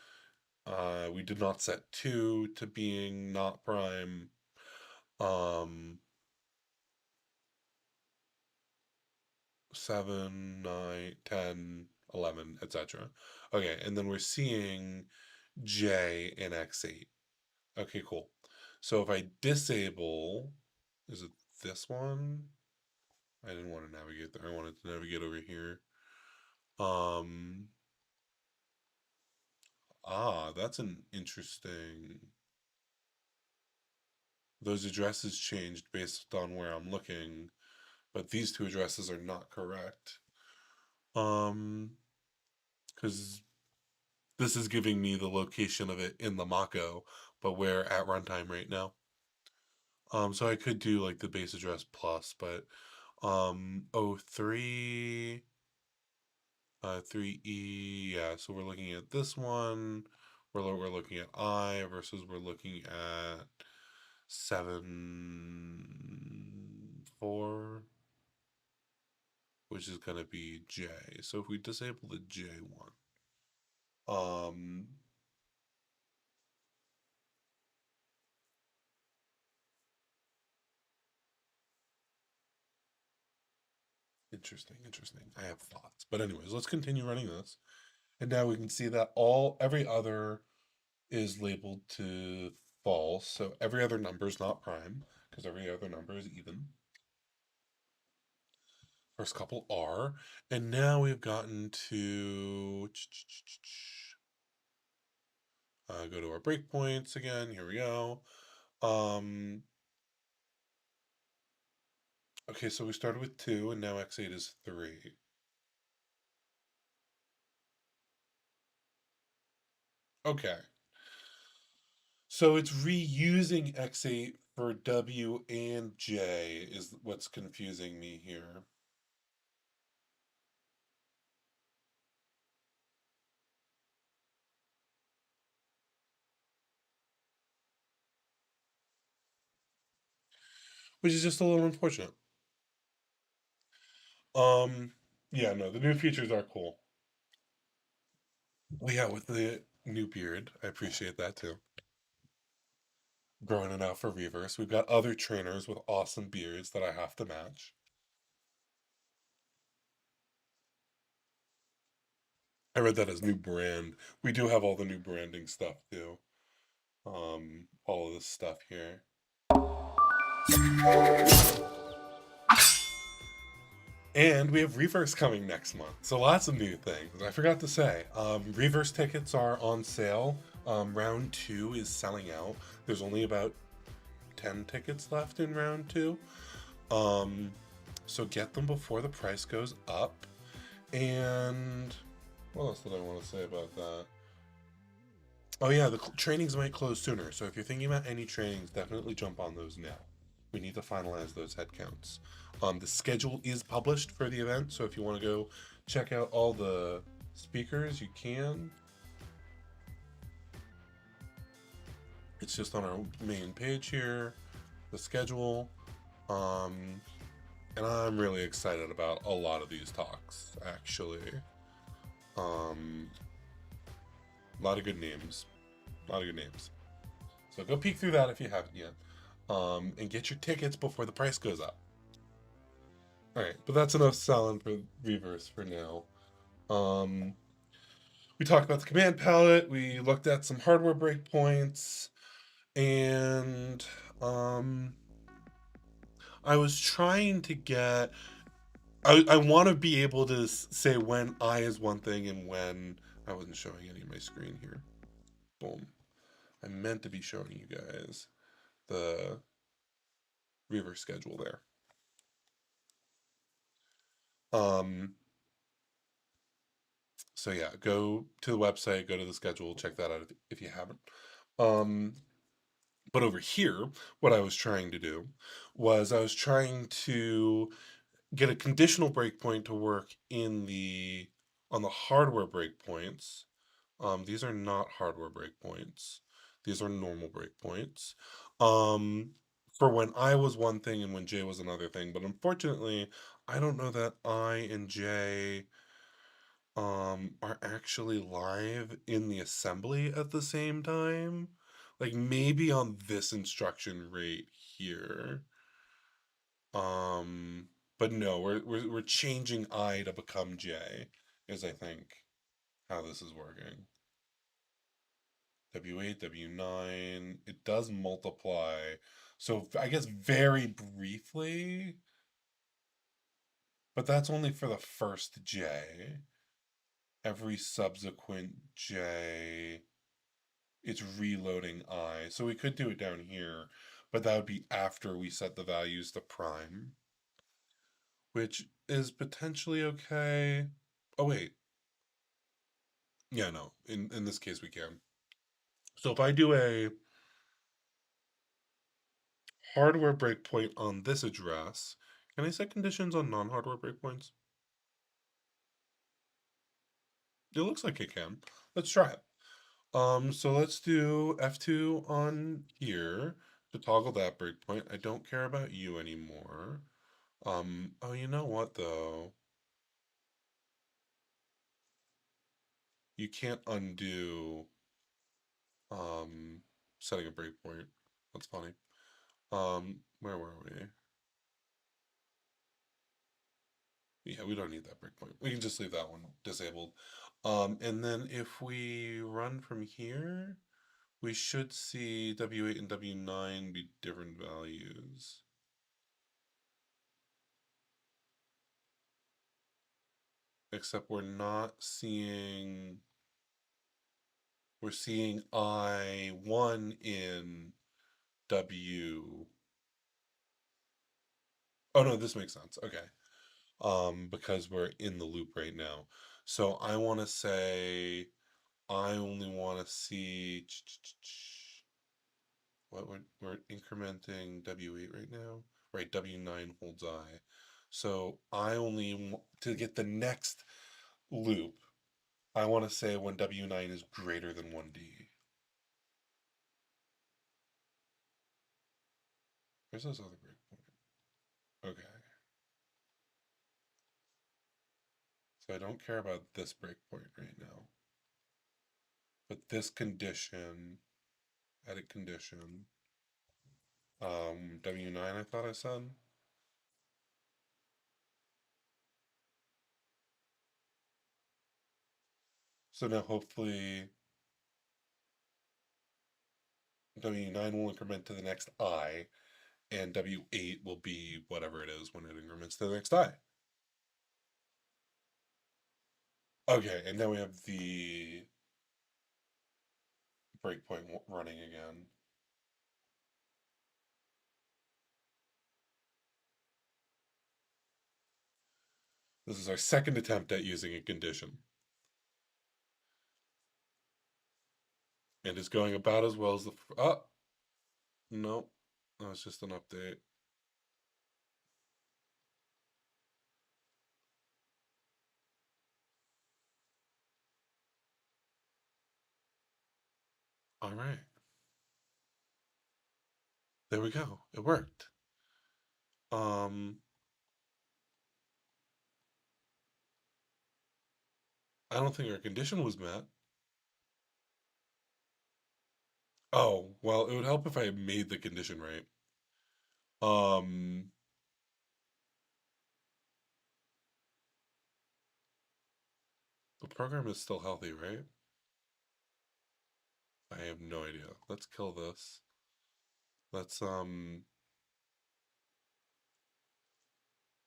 [SPEAKER 1] We did not set 2 to being not prime. Um, 7, 9, 10, 11, etc. Okay, and then we're seeing J in X8. Okay, cool. So if I disable, is it this one? I didn't want to navigate there. I wanted to navigate over here. Um, that's an interesting. Those addresses changed based on where I'm looking, but these 2 addresses are not correct. Because this is giving me the location of it in the Mako, but we're at runtime right now. So I could do like the base address plus, but 03 3E, yeah, so we're looking at this one. We're looking at I versus we're looking at 7 4, which is gonna be J. So if we disable the J one, um interesting. I have thoughts. But anyways, let's continue running this. And now we can see that every other is labeled to false. So every other number is not prime because every other number is even. First couple are. And now we've gotten to go to our breakpoints again. Here we go. Um, okay, so we started with 2 and now X8 is 3. Okay. So it's reusing X8 for W and J is what's confusing me here. Which is just a little unfortunate. Um, yeah, no, the new features are cool. Well, yeah, with the new beard, I appreciate that too. Growing it out for Reverse. We've got other trainers with awesome beards that I have to match. I read that as new brand. We do have all the new branding stuff too. All of this stuff here. And we have Reverse coming next month. So lots of new things. I forgot to say, Reverse tickets are on sale. Round two is selling out. There's only about 10 tickets left in round two. Um, so get them before the price goes up. And what else did I want to say about that? Oh yeah, the trainings might close sooner. So if you're thinking about any trainings, definitely jump on those now. We need to finalize those headcounts. The schedule is published for the event, so if you want to go check out all the speakers, you can. It's just on our main page here, the schedule. Um, and I'm really excited about a lot of these talks, actually. Um, a lot of good names. A lot of good names. So go peek through that if you haven't yet. And get your tickets before the price goes up. Alright, but that's enough selling for Reverse for now. Um, we talked about the command palette, we looked at some hardware breakpoints, and um, I was trying to get. I want to be able to say when I is one thing and when. I wasn't showing any of my screen here. Boom. I meant to be showing you guys the Reverse schedule there. Um, so yeah, go to the website, go to the schedule, check that out if you haven't. Um, but over here, what I was trying to do was I was trying to get a conditional breakpoint to work in the on the hardware breakpoints. These are not hardware breakpoints. These are normal breakpoints. Um, for when I was one thing and when J was another thing. But unfortunately, I don't know that I and J are actually live in the assembly at the same time. Like maybe on this instruction rate here. Um, but no, we're changing I to become J, is I think how this is working. W8, W9, it does multiply. So I guess very briefly, but that's only for the first J. Every subsequent J, it's reloading I. So we could do it down here, but that would be after we set the values to prime, which is potentially okay. Oh, wait. Yeah, no. In this case, we can. So if I do a hardware breakpoint on this address, can I set conditions on non-hardware breakpoints? It looks like it can. Let's try it. So let's do F2 on here to toggle that breakpoint. I don't care about you anymore. Oh, you know what though? You can't undo um setting a breakpoint. That's funny. Where were we? Yeah, we don't need that breakpoint. We can just leave that one disabled. And then if we run from here, we should see W8 and W9 be different values. Except we're seeing I1 in W. Oh no, this makes sense. Okay. Because we're in the loop right now. So I want to say I only want to see what we're incrementing W8 right now. Right, W9 holds I. So I only to get the next loop, I want to say when W9 is greater than 1D. Where's this other breakpoint? Okay. So I don't care about this breakpoint right now. But this condition, edit condition, W9 I thought I said. So now hopefully W9 will increment to the next I, and W8 will be whatever it is when it increments to the next die. Okay, and now we have the breakpoint running again. This is our second attempt at using a condition. And it's going about as well as the... Oh, no. That was just an update. All right. There we go. It worked. Um, I don't think our condition was met. Oh, well, it would help if I made the condition right. Um, the program is still healthy, right? I have no idea. Let's kill this. Let's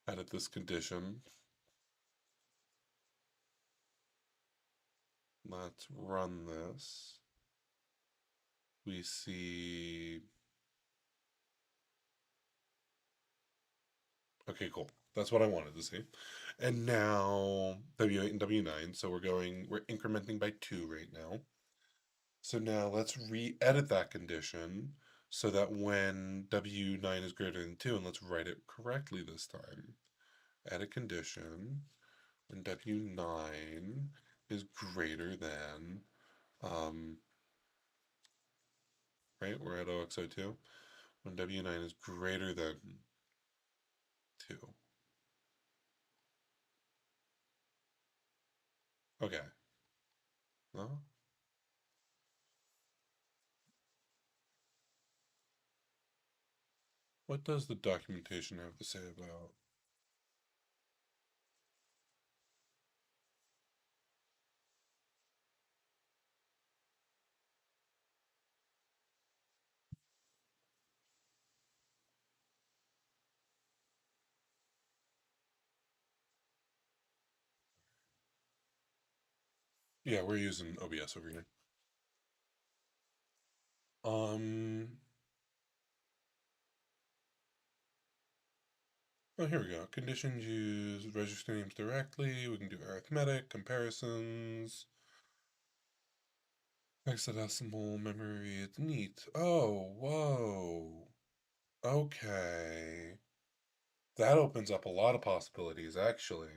[SPEAKER 1] edit this condition. Let's run this. We see... Okay, cool. That's what I wanted to see. And now W8 and W9. So we're incrementing by 2 right now. So now let's re-edit that condition so that when W9 is greater than 2, and let's write it correctly this time. Edit condition when W9 is greater than, right? We're at OXO2. When W9 is greater than 2. Okay. No? What does the documentation have to say about... Yeah, we're using OBS over here. Um, oh, here we go. Conditions use register names directly. We can do arithmetic, comparisons, hexadecimal, memory. It's neat. Oh, whoa. Okay. That opens up a lot of possibilities, actually.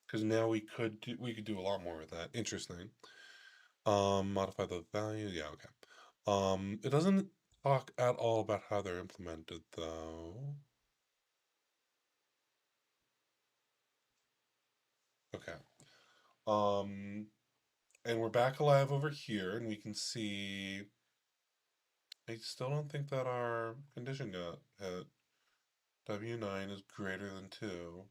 [SPEAKER 1] Because now we could do a lot more with that. Interesting. Modify the value. Yeah, okay. It doesn't talk at all about how they're implemented, though. Okay. Um, and we're back alive over here, and we can see. I still don't think that our condition got hit. W9 is greater than 2.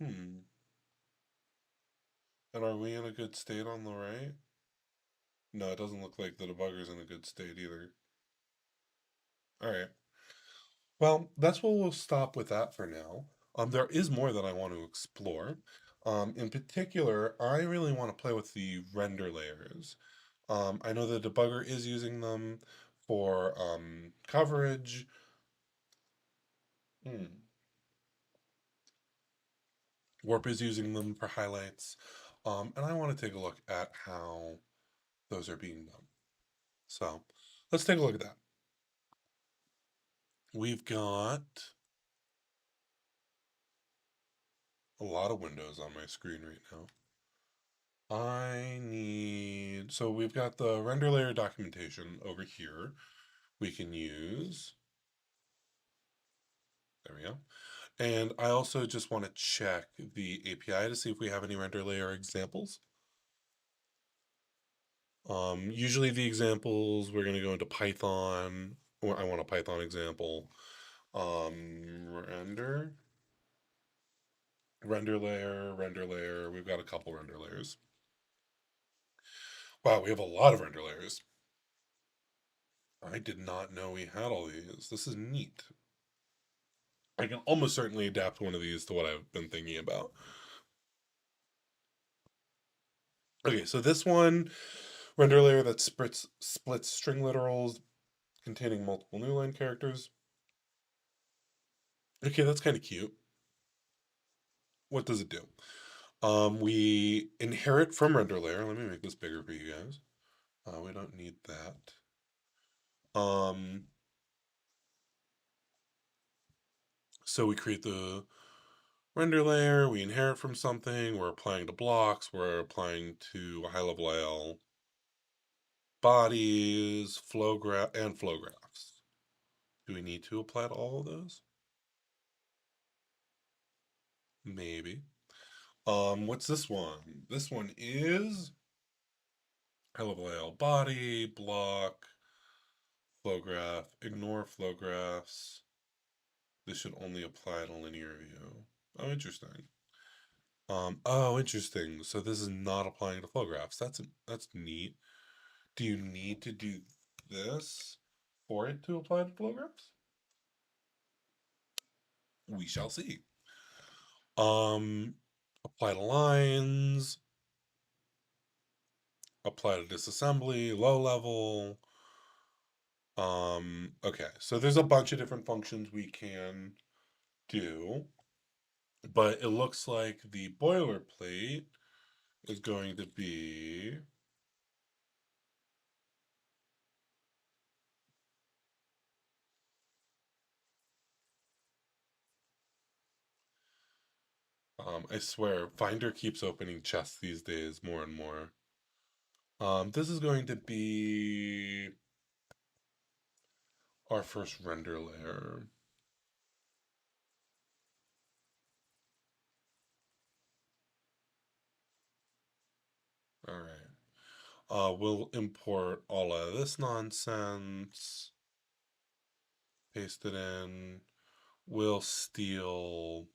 [SPEAKER 1] Hmm. And are we in a good state on the right? No, it doesn't look like the debugger's in a good state either. Alright. Well, that's where we'll stop with that for now. There is more that I want to explore. In particular, I really want to play with the render layers. I know the debugger is using them for coverage. Hmm. Warp is using them for highlights. And I want to take a look at how those are being done. So let's take a look at that. We've got a lot of windows on my screen right now. So we've got the render layer documentation over here. We can use, there we go. And I also just want to check the API to see if we have any render layer examples. Usually the examples, we're going to go into Python, or I want a Python example. Render, render layer. We've got a couple render layers. Wow, we have a lot of render layers. I did not know we had all these. This is neat. I can almost certainly adapt one of these to what I've been thinking about. Okay, so this one, render layer that splits string literals containing multiple new line characters. Okay, that's kind of cute. What does it do? We inherit from render layer. Let me make this bigger for you guys. We don't need that. Um, so we create the render layer. We inherit from something. We're applying to blocks. We're applying to high level IL bodies, and flow graphs. Do we need to apply to all of those? Maybe. What's this one? This one is high level IL body, block, flow graph, ignore flow graphs. This should only apply to linear view. Oh, interesting. Oh, interesting. So this is not applying to flow graphs. That's neat. Do you need to do this for it to apply to flow graphs? We shall see. Um, apply to lines, apply to disassembly, low level. Okay, so there's a bunch of different functions we can do, but it looks like the boilerplate is going to be I swear, Finder keeps opening chests these days more and more. This is going to be our first render layer. All right. We'll import all of this nonsense, paste it in. We'll steal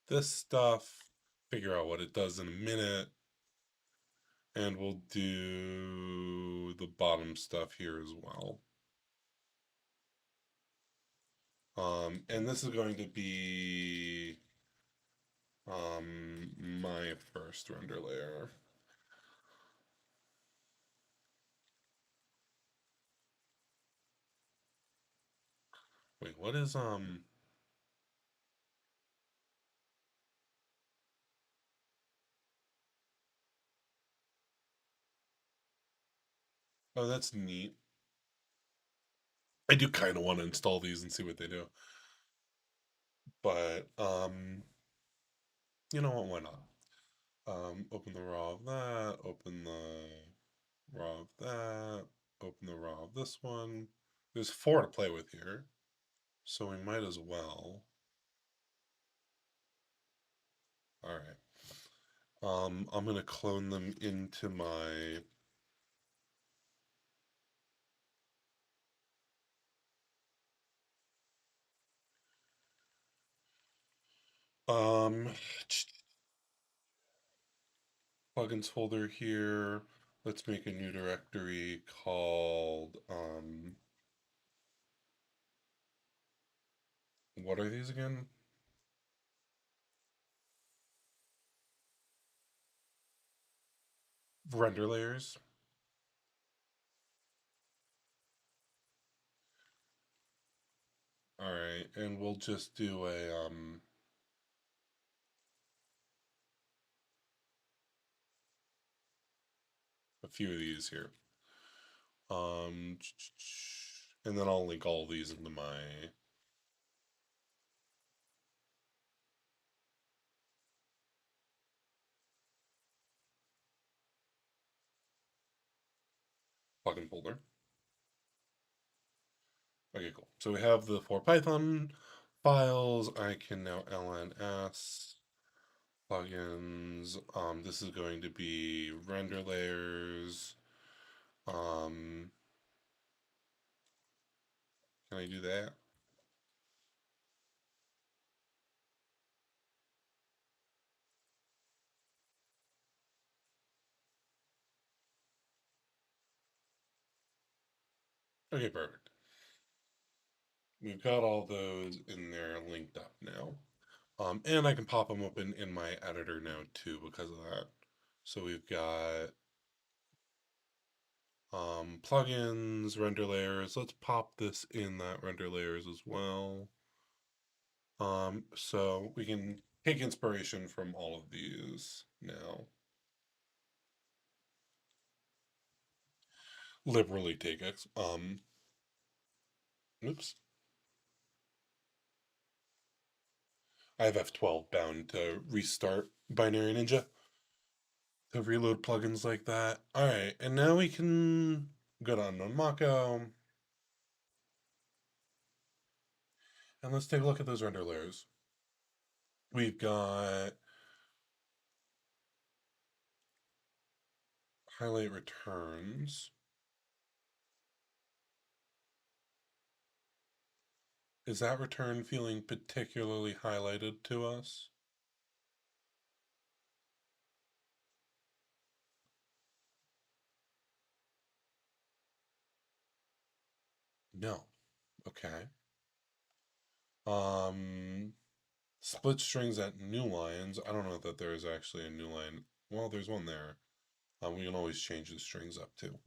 [SPEAKER 1] this stuff, figure out what it does in a minute, and we'll do the bottom stuff here as well. And this is going to be my first render layer. Wait, what is oh, that's neat. I do kind of want to install these and see what they do. But you know what, why not? Open the raw of that, open the raw of that, open the raw of this one. There's four to play with here, so we might as well. All right. I'm gonna clone them into my um plugins folder here. Let's make a new directory called what are these again? Render layers. All right, and we'll just do a few of these here. Um, and then I'll link all these into my plugin folder. Okay, cool. So we have the four Python files. I can now lns plugins. This is going to be render layers. Can I do that? Okay, perfect. We've got all those in there linked up now. And I can pop them open in my editor now too because of that. So we've got plugins, render layers. Let's pop this in that render layers as well. So we can take inspiration from all of these now. Liberally take it. Oops. I have F12 bound to restart Binary Ninja to reload plugins like that. All right, and now we can go to Unknown Mako and let's take a look at those render layers. We've got highlight returns. Is that return feeling particularly highlighted to us? No. Okay. Um, split strings at new lines. I don't know that there is actually a new line. Well, there's one there. We can always change the strings up too.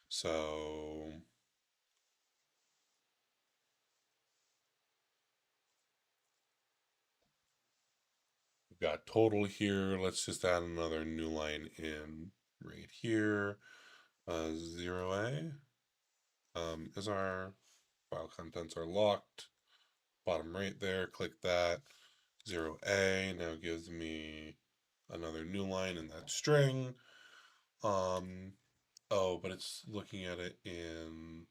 [SPEAKER 1] So we've got total here. Let's just add another new line in right here. 0A is our file contents are locked. Bottom right there, click that. 0A now gives me another new line in that string. Um, oh, but it's looking at it in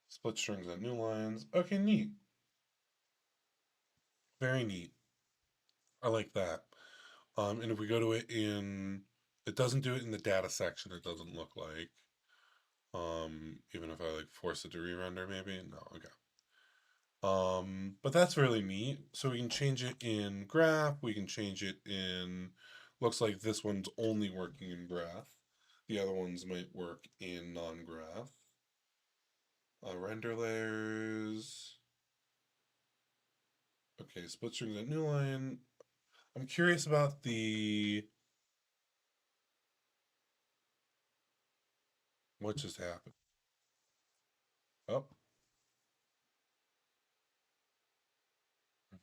[SPEAKER 1] split strings at new lines. Okay, neat. Very neat. I like that. And if we go to it in, it doesn't do it in the data section, it doesn't look like. Even if I like force it to re-render maybe. No, okay. But that's really neat. So we can change it in graph, we can change it in, looks like this one's only working in graph. The other ones might work in non-graph. Render layers. Okay, split strings at new line. I'm curious about the, what just happened? Oh,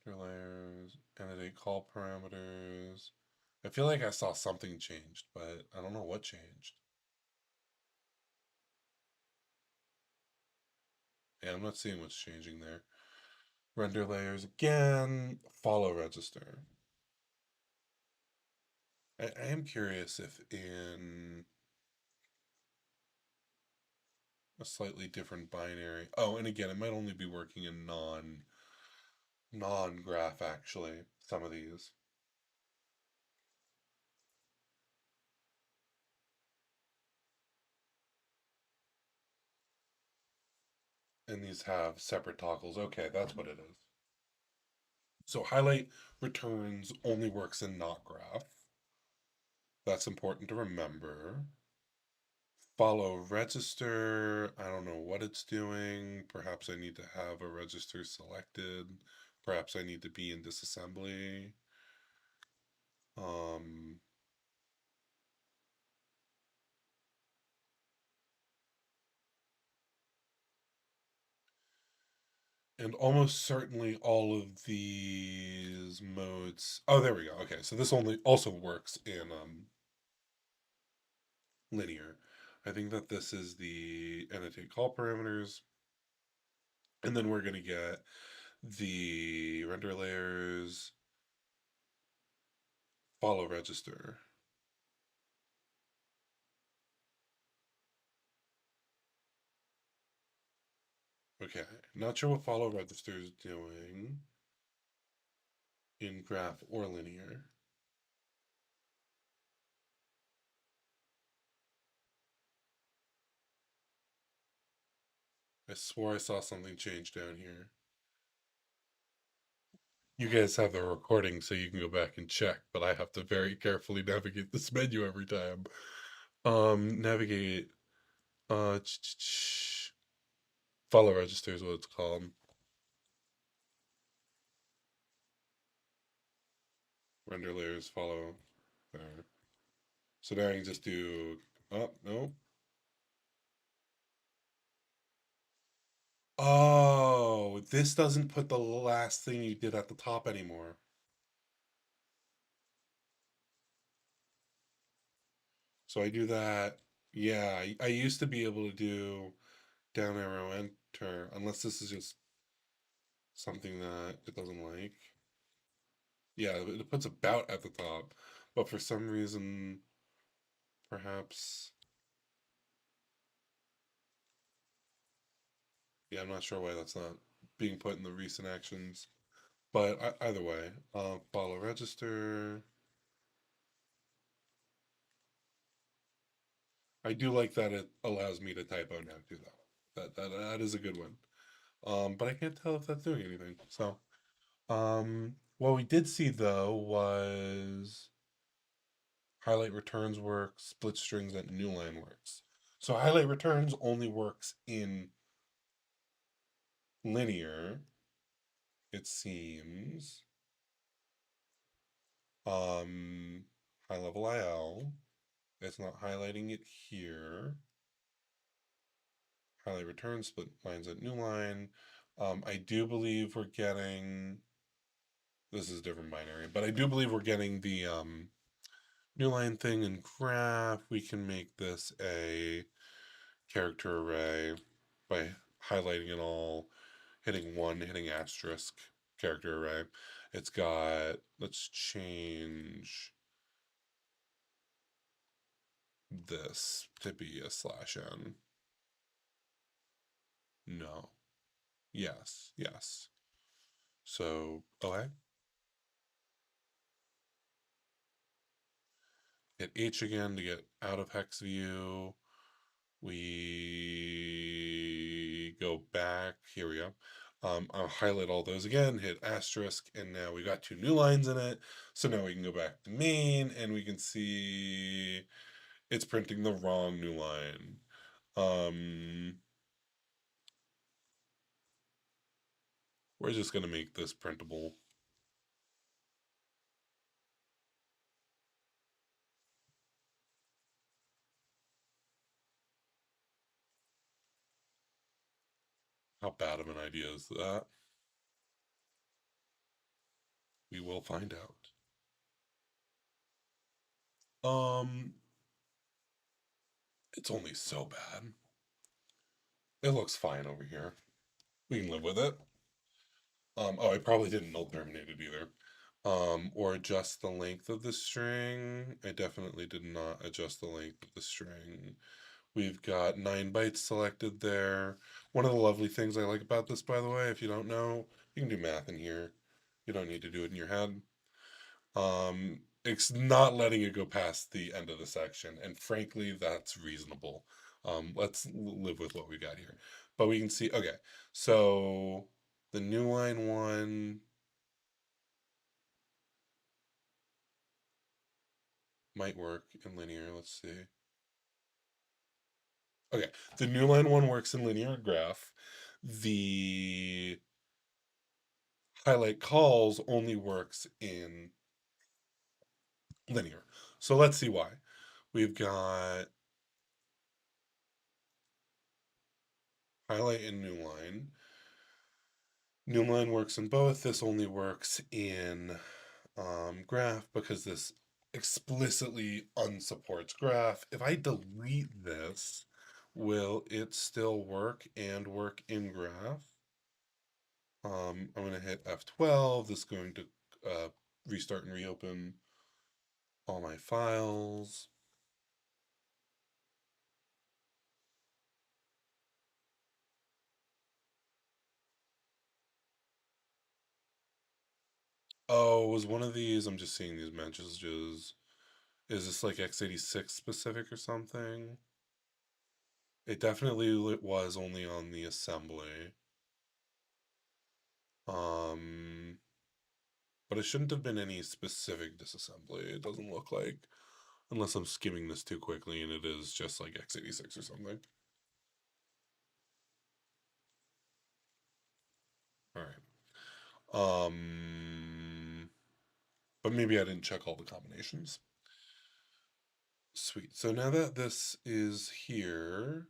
[SPEAKER 1] render layers, entity call parameters. I feel like I saw something changed, but I don't know what changed. Yeah, I'm not seeing what's changing there. Render layers again, follow register. I am curious if in a slightly different binary. Oh, and again, it might only be working in non-graph actually, some of these. And these have separate toggles. Okay, that's what it is. So highlight returns only works in not graph. That's important to remember. Follow register. I don't know what it's doing. Perhaps I need to have a register selected. Perhaps I need to be in disassembly. Um, and almost certainly all of these modes. Oh, there we go. Okay, so this only also works in linear. I think that this is the annotate call parameters, and then we're gonna get the render layers follow register. Okay, not sure what follow register is doing in graph or linear. I swore I saw something change down here. You guys have the recording so you can go back and check, but I have to very carefully navigate this menu every time. Navigate, uh, ch- ch- ch- follow register is what it's called. Render layers, follow there. So now I can just do, oh, no. Oh, this doesn't put the last thing you did at the top anymore. So I do that. Yeah, I used to be able to do down arrow enter, unless this is just something that it doesn't like. Yeah, it puts about at the top, but for some reason, perhaps, yeah, I'm not sure why that's not being put in the recent actions. But either way, follow register. I do like that it allows me to typo now too, though. That is a good one. But I can't tell if that's doing anything. So, what we did see though was highlight returns works, split strings, and new line works. So highlight returns only works in linear, it seems. Um, high level IL. It's not highlighting it here. Highlight returns, split lines at new line. I do believe we're getting, this is different binary, but I do believe we're getting the new line thing in graph. We can make this a character array by highlighting it all, hitting one, hitting asterisk, character array. It's got, let's change this to be a slash n. No. Yes, yes. So, okay. Hit H again to get out of hex view. We go back. Here we go. I'll highlight all those again, hit asterisk, and now we got two new lines in it. So now we can go back to main and we can see it's printing the wrong new line. Um, we're just going to make this printable. How bad of an idea is that? We will find out. Um, it's only so bad. It looks fine over here. We can live with it. Oh, I probably didn't null terminate it either. Or adjust the length of the string. I definitely did not adjust the length of the string. We've got 9 bytes selected there. One of the lovely things I like about this, by the way, if you don't know, you can do math in here. You don't need to do it in your head. It's not letting it go past the end of the section, and frankly, that's reasonable. Let's live with what we got here. But we can see, okay, so the new line one might work in linear. Let's see. Okay, the new line one works in linear graph. The highlight calls only works in linear. So let's see why. We've got highlight and new line. New line works in both. This only works in graph because this explicitly unsupports graph. If I delete this, will it still work and work in graph? I'm going to hit F12. This is going to restart and reopen all my files. Oh, was one of these, I'm just seeing these messages. Is this like x86 specific or something? It definitely was only on the assembly. Um, But it shouldn't have been any specific disassembly. It doesn't look like, unless I'm skimming this too quickly and it is just like x86 or something. All right. But maybe I didn't check all the combinations. Sweet. So now that this is here,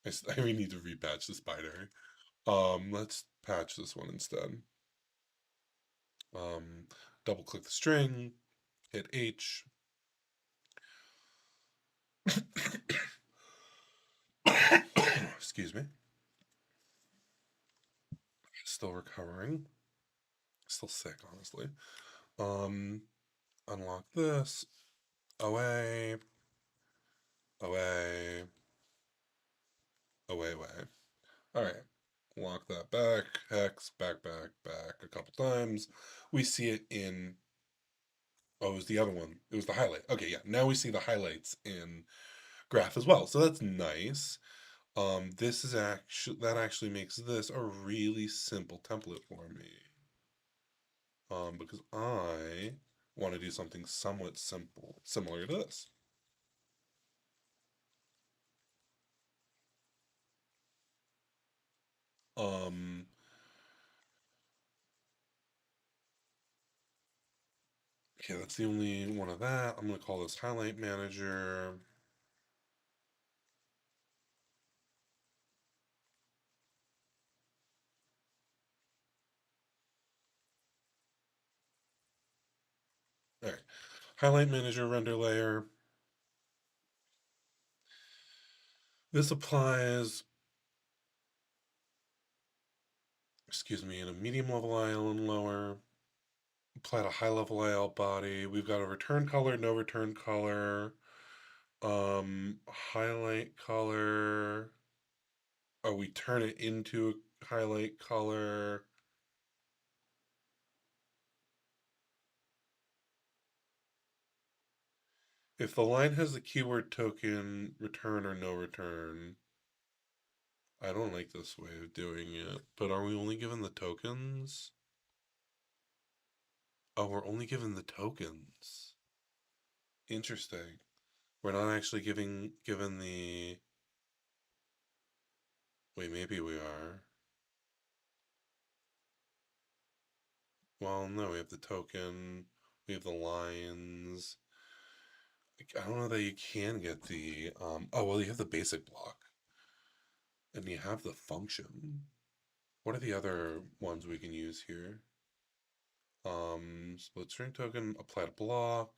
[SPEAKER 1] I really need to repatch this binary. Let's patch this one instead. Um, Double click the string, hit H. Excuse me. Still recovering. Still sick, honestly. Um, Unlock this. Away. Away. Away, away. Alright. Lock that back. Hex. Back, back, back a couple times. We see it in. Oh, it was the other one. It was the highlight. Okay, yeah. Now we see the highlights in graph as well. So that's nice. This is actually that actually makes this a really simple template for me. Because I want to do something somewhat simple, similar to this. Um, okay, that's the only one of that. I'm gonna call this highlight manager. All right, highlight manager render layer. This applies, excuse me, in a medium level IL and lower. Apply to high level IL body. We've got a return color, no return color. Highlight color. Oh, we turn it into a highlight color. If the line has the keyword token, return or no return. I don't like this way of doing it, but are we only given the tokens? Oh, we're only given the tokens. Interesting. We're not actually given the. Wait, maybe we are. Well, no, we have the token. We have the lines. I don't know that you can get the. Oh, well, you have the basic block. And you have the function. What are the other ones we can use here? Split string token, apply to block.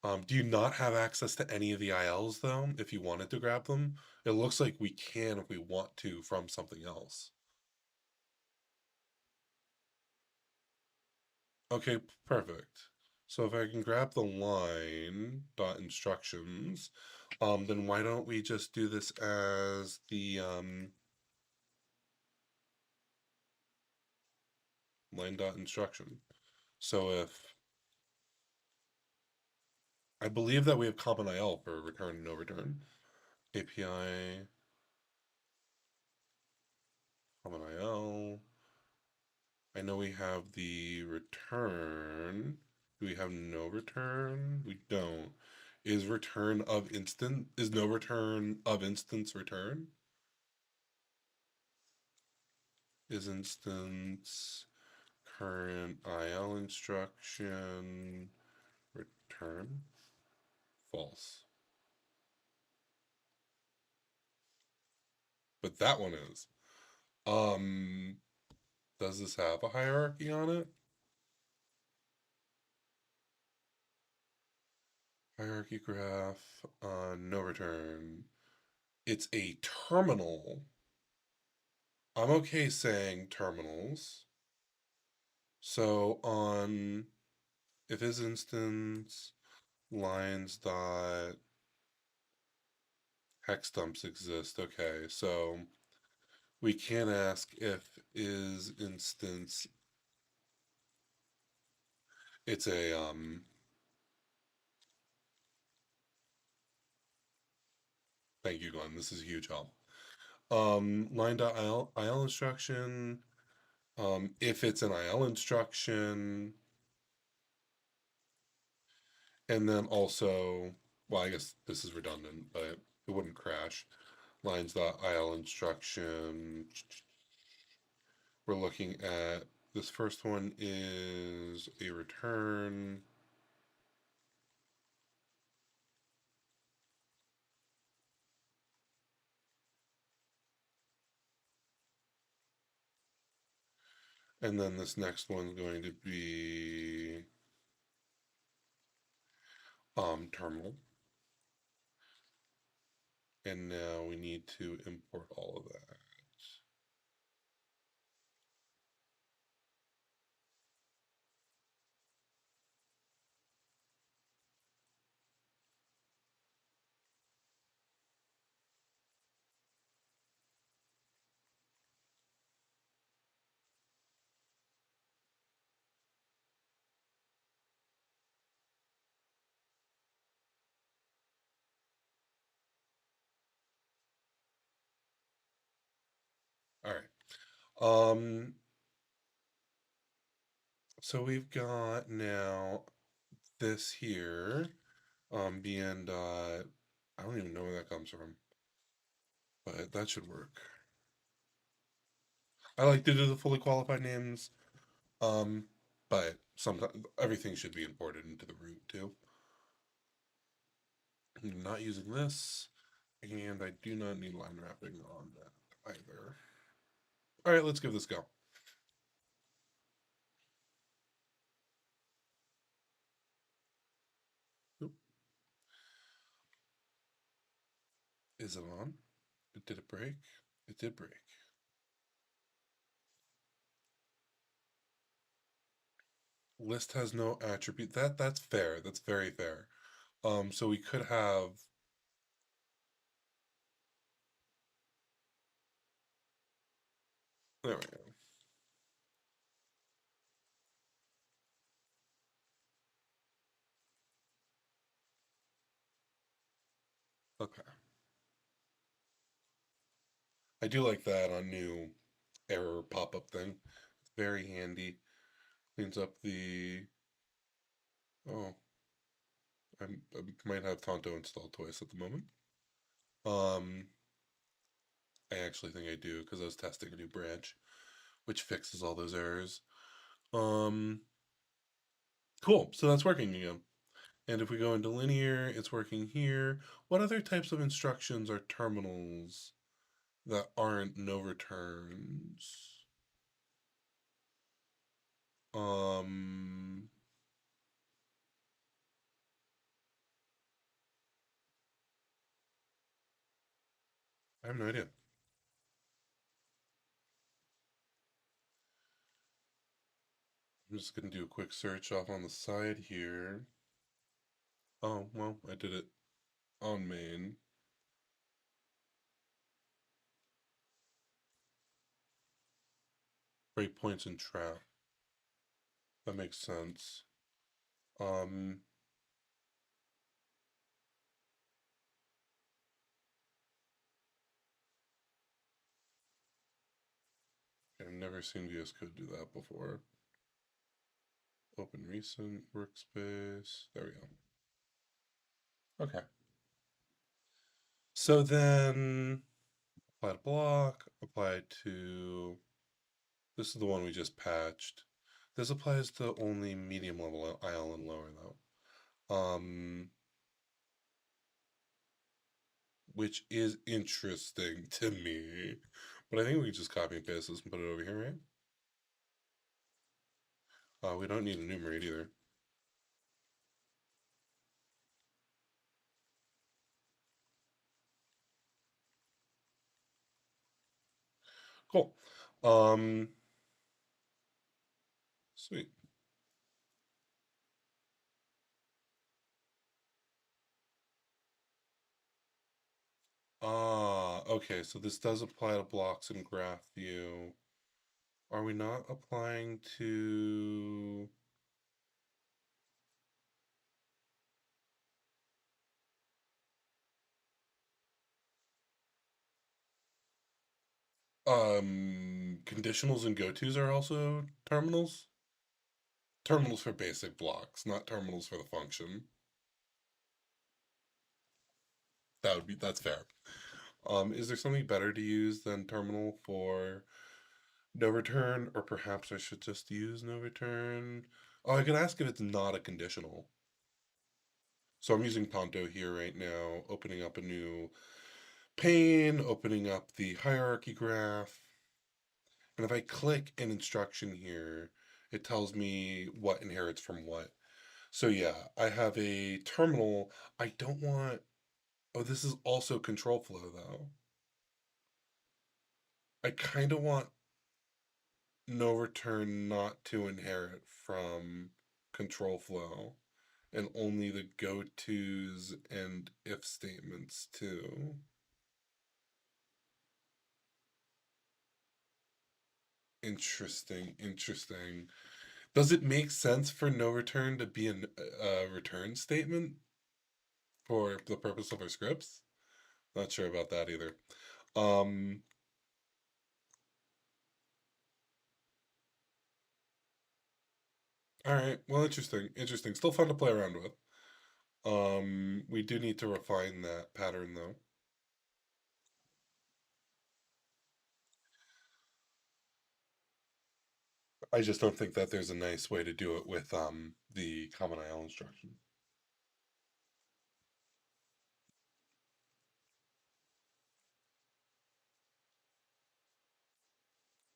[SPEAKER 1] Do you not have access to any of the ILs though, if you wanted to grab them? It looks like we can if we want to from something else. Okay, perfect. So if I can grab the line dot instructions, then why don't we just do this as the line dot instruction? So if I believe that we have common IL for return and no return. API common IL. I know we have the return. Do we have no return? We don't. Is return of instant? Is no return of instance return? Is instance current IL instruction return? False. But that one is. Um, does this have a hierarchy on it? Hierarchy graph, no return. It's a terminal. I'm okay saying terminals. So on if his instance lines dot hex dumps exist, okay, so we can ask if is instance it's a thank you Glenn, this is a huge help. Line.il instruction, If it's an IL instruction, and then also, well, I guess this is redundant, but it wouldn't crash. Lines.il instruction. We're looking at this first one is a return. And then this next one's going to be terminal. And now we need to import all of that. All right. So we've got now this here, being I don't even know where that comes from, but that should work. I like to do the fully qualified names, um, but sometimes everything should be imported into the root too. I'm not using this, and I do not need line wrapping on that either. All right, let's give this a go. Oop, is it on? Did it break? It did break. List has no attribute. That's fair. That's very fair. So we could have. There we go. Okay. I do like that on new error pop-up thing. It's very handy. Cleans up the. Oh, I might have Tonto installed twice at the moment. Um, I actually think I do because I was testing a new branch, which fixes all those errors. Um, cool. So that's working again. And if we go into linear, it's working here. What other types of instructions are terminals that aren't no returns? Um, I have no idea. I'm just gonna do a quick search off on the side here. Oh, well, I did it on main. Breakpoints and trap. That makes sense. Um, I've never seen VS Code do that before. Open recent workspace. There we go. Okay. So then apply to block, apply to. This is the one we just patched. This applies to only medium level IL and lower though. Which is interesting to me. But I think we can just copy and paste this and put it over here, right? We don't need to enumerate either. Cool. Um, Sweet. Okay, so this does apply to blocks in graph view. Are we not applying to conditionals and go-tos are also terminals? Terminals for basic blocks, not terminals for the function. That's fair. Is there something better to use than terminal for no return, or perhaps I should just use no return? Oh, I can ask if it's not a conditional. So I'm using Tonto here right now, opening up a new pane, opening up the hierarchy graph. And if I click an instruction here, it tells me what inherits from what. So yeah, I have a terminal. I don't want. Oh, this is also control flow though. I kind of want no return not to inherit from control flow and only the go tos and if statements too. Interesting, interesting. Does it make sense for no return to be a return statement for the purpose of our scripts? Not sure about that either. Um, all right. Well, interesting. Interesting. Still fun to play around with. We do need to refine that pattern though. I just don't think that there's a nice way to do it with the common IL instruction.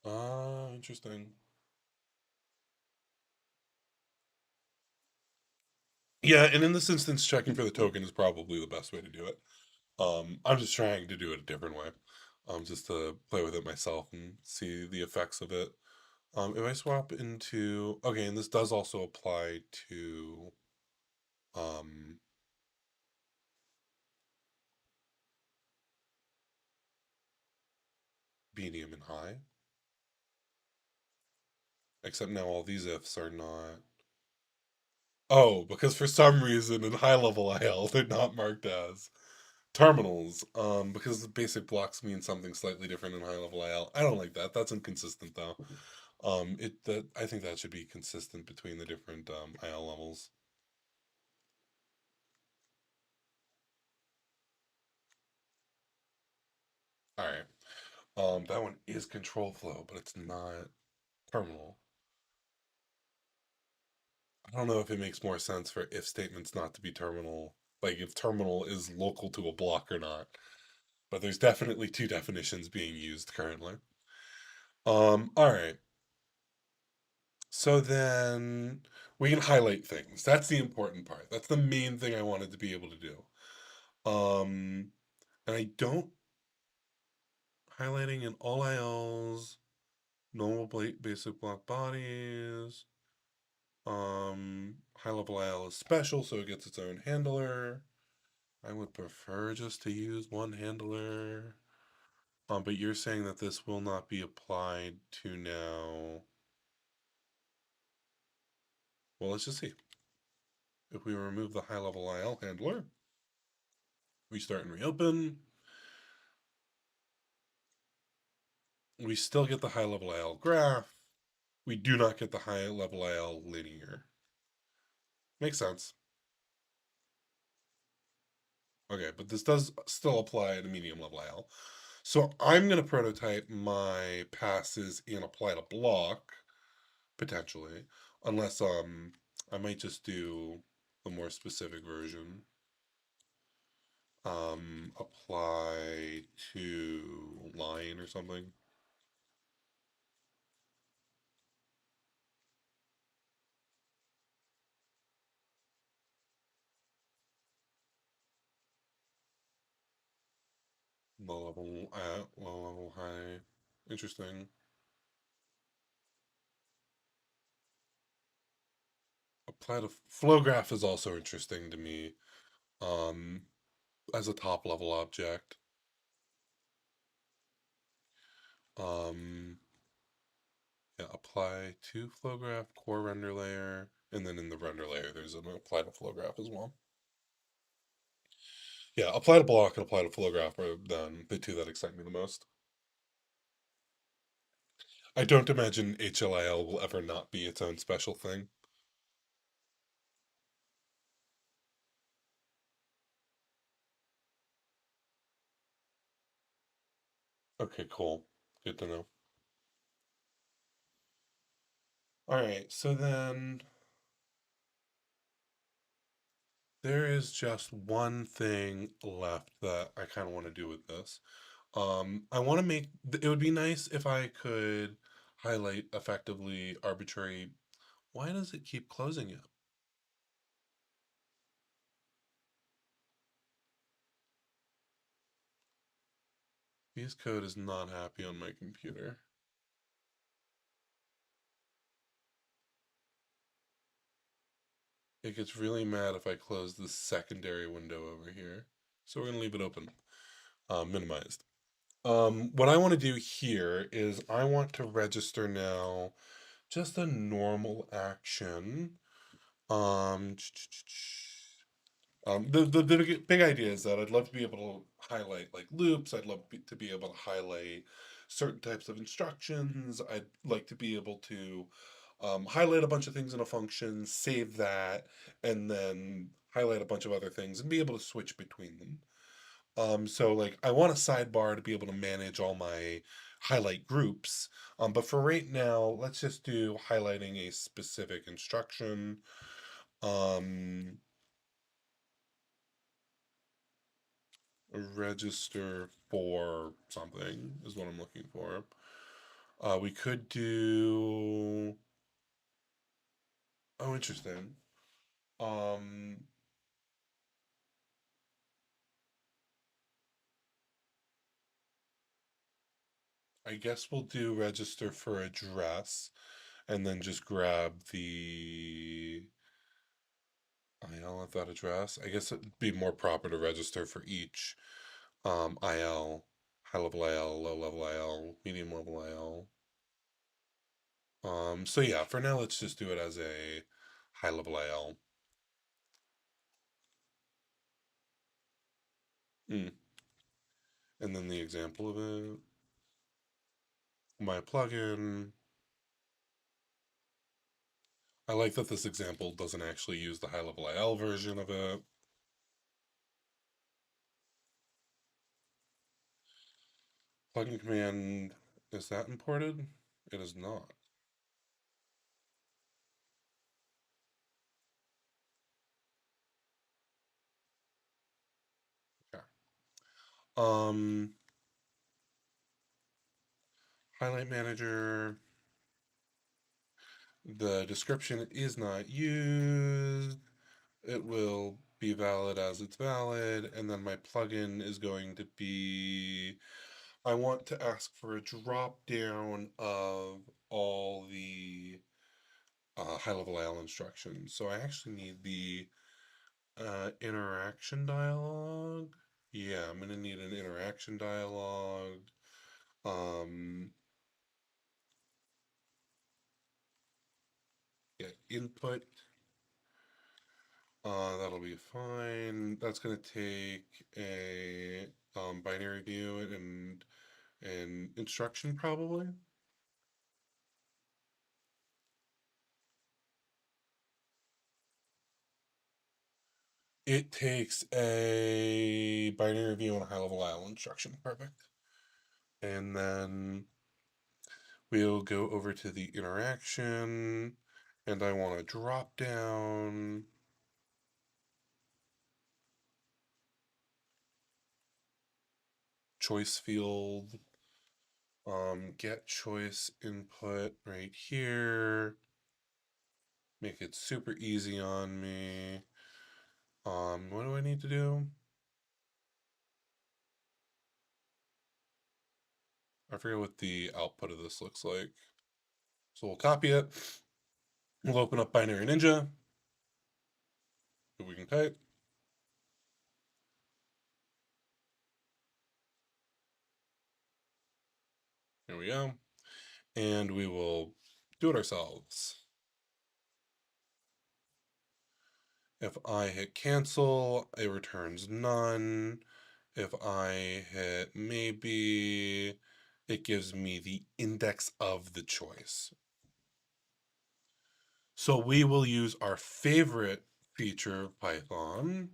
[SPEAKER 1] Ah, interesting. Yeah, and in this instance, checking for the token is probably the best way to do it. I'm just trying to do it a different way, just to play with it myself and see the effects of it. If I swap into okay, and this does also apply to um, medium and high, except now all these ifs are not. Oh, because for some reason in high level IL they're not marked as terminals. Because the basic blocks mean something slightly different in high level IL. I don't like that. That's inconsistent though. It that I think that should be consistent between the different IL levels. All right. That one is control flow, but it's not terminal. I don't know if it makes more sense for if statements not to be terminal, like if terminal is local to a block or not. But there's definitely two definitions being used currently. All right. So then we can highlight things. That's the important part. That's the main thing I wanted to be able to do. Um, and I don't highlighting in all ILs, normal basic block bodies. High level IL is special, so it gets its own handler. I would prefer just to use one handler. But you're saying that this will not be applied to now. Well, let's just see. If we remove the high level IL handler, restart and reopen, we still get the high level IL graph. We do not get the high level IL linear. Makes sense. Okay, but this does still apply to medium level IL. So I'm going to prototype my passes and apply to block, potentially. Unless I might just do the more specific version. Apply to line or something. Low level high. Interesting. Apply to flow graph is also interesting to me. Um, as a top level object. Um, yeah, apply to flow graph, core render layer, and then in the render layer, there's an apply to flow graph as well. Yeah, apply to block and apply to flow graph are then the two that excite me the most. I don't imagine HLIL will ever not be its own special thing. Okay, cool. Good to know. All right, so then there is just one thing left that I kind of want to do with this. I want to make it would be nice if I could highlight effectively arbitrary. Why does it keep closing it? VS Code is not happy on my computer. It gets really mad if I close the secondary window over here. So we're gonna leave it open, minimized. What I want to do here is I want to register now just a normal action. Um, the big idea is that I'd love to be able to highlight like loops. I'd love to be able to highlight certain types of instructions. I'd like to be able to highlight a bunch of things in a function, save that, and then highlight a bunch of other things and be able to switch between them. So like I want a sidebar to be able to manage all my highlight groups. But for right now, let's just do highlighting a specific instruction. Um, register for something is what I'm looking for. We could do. Oh, interesting. Um, I guess we'll do register for address, and then just grab the IL at that address. I guess it'd be more proper to register for each IL, high level IL, low level IL, medium level IL. So yeah, for now let's just do it as a high level IL. Mm. And then the example of it, my plugin. I like that this example doesn't actually use the high level IL version of it. Plugin command, is that imported? It is not. Okay. Um, highlight manager. The description is not used. It will be valid as it's valid, and then my plugin is going to be. I want to ask for a drop down of all the high level IL instructions. So I actually need the interaction dialog. Yeah, I'm gonna need an interaction dialog. Um, yeah, input. That'll be fine. That's gonna take a binary view and instruction probably. It takes a binary view and a high level IL instruction. Perfect. And then we'll go over to the interaction, and I want to drop down choice field, get choice input right here, make it super easy on me. What do I need to do? I forget what the output of this looks like. So we'll copy it. We'll open up Binary Ninja. We can type. Here we go. And we will do it ourselves. If I hit cancel, it returns none. If I hit maybe, it gives me the index of the choice. So we will use our favorite feature of Python.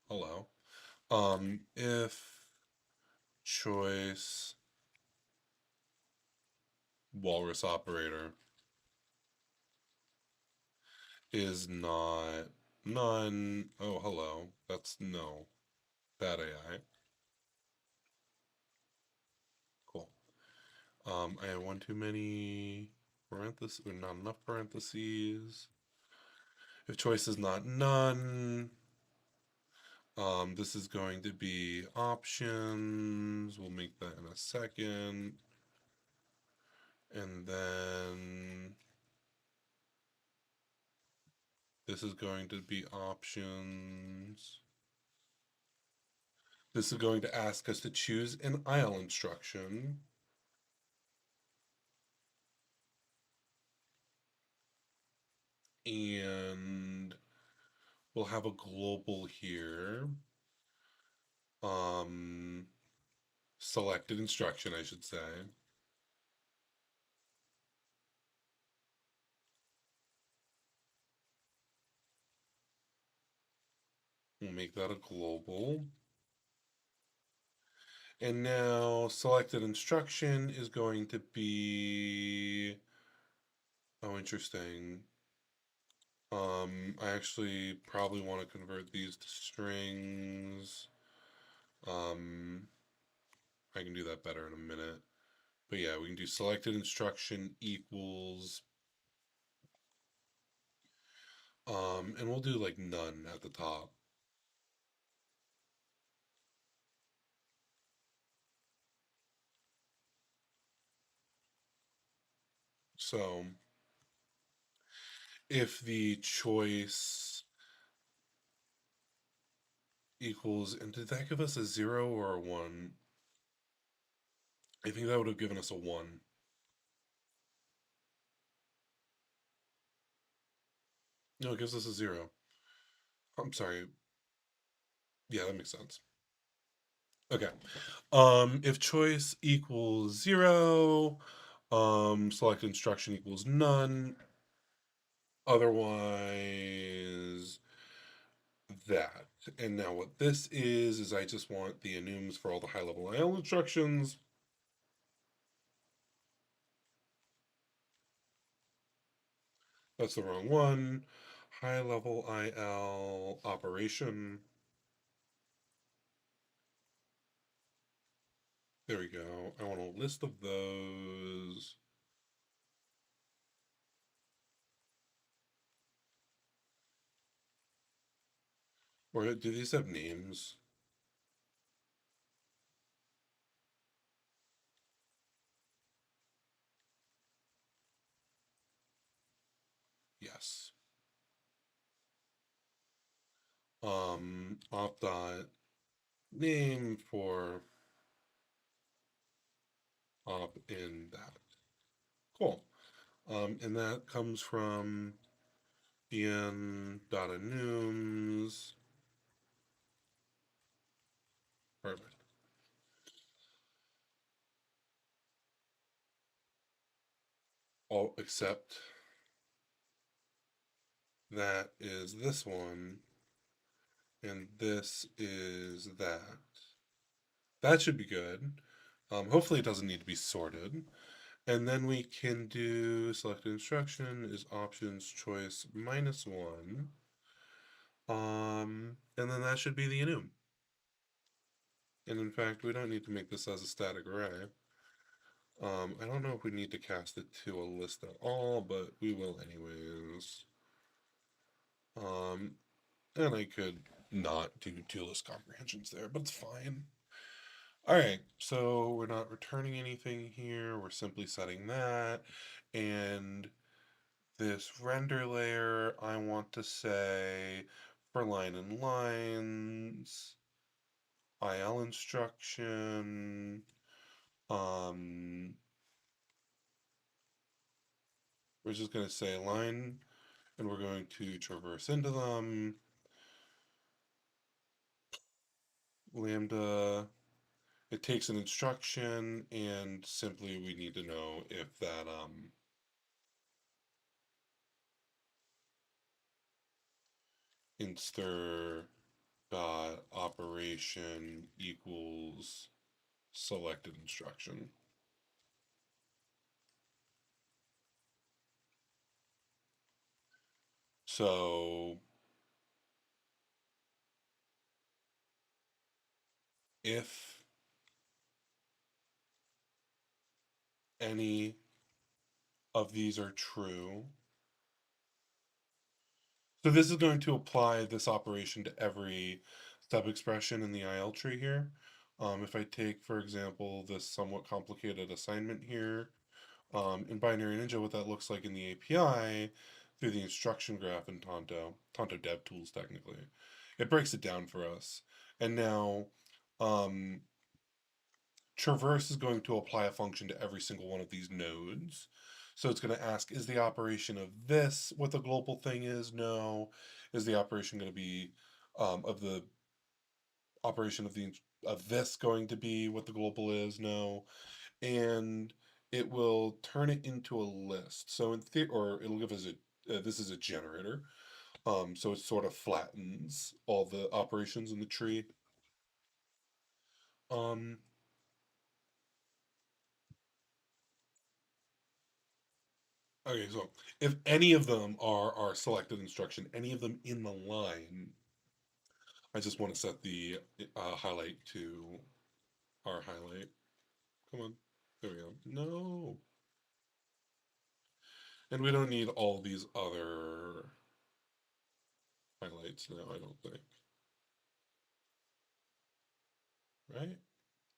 [SPEAKER 1] Hello. If choice walrus operator is not none. Oh, hello. That's no. Bad AI. Cool. I have one too many parentheses, or not enough parentheses. If choice is not none, this is going to be options. We'll make that in a second. And then this is going to be options. This is going to ask us to choose an IL instruction. And we'll have a global here. Um, Selected instruction, I should say. We'll make that a global. And now selected instruction is going to be, oh, interesting. I actually probably want to convert these to strings. Um, I can do that better in a minute. But yeah, we can do selected instruction equals, and we'll do like none at the top. So if the choice equals, and did that give us a 0 or a 1? I think that would have given us a 1. No, it gives us a 0. I'm sorry. Yeah, that makes sense. Okay. If choice equals 0, select instruction equals none. Otherwise, that. And now what this is I just want the enums for all the high-level IL instructions. That's the wrong one. High-level IL operation. There we go. I want a list of those. Or do these have names? Yes. Op dot name for op in that. Cool. And that comes from en.enums. Perfect. All except that is this one, and this is that. That should be good. Hopefully it doesn't need to be sorted. And then we can do selected instruction is options choice -1. And then that should be the enum. And in fact, we don't need to make this as a static array. I don't know if we need to cast it to a list at all, but we will anyways. Um, and I could not do two list comprehensions there, but it's fine. All right, so we're not returning anything here. We're simply setting that. And this render layer, I want to say for line and lines, IL instruction, um, we're just going to say line, and we're going to traverse into them. Lambda It takes an instruction, and simply we need to know if that inster dot operation equals selected instruction. So if any of these are true, so this is going to apply this operation to every sub-expression in the IL tree here. If I take, for example, this somewhat complicated assignment here, in Binary Ninja, what that looks like in the API through the instruction graph in Tonto DevTools, technically, it breaks it down for us. And now, um, Traverse is going to apply a function to every single one of these nodes. So it's going to ask, is the operation of this what the global thing is? No. Is the operation going to be of the operation of this going to be what the global is? No. And it will turn it into a list. So in theory, or it'll give us this is a generator. So it sort of flattens all the operations in the tree. Um, Okay, so if any of them are our selected instruction, any of them in the line, I just want to set the highlight to our highlight. Come on. There we go. No. And we don't need all these other highlights now, I don't think. Right?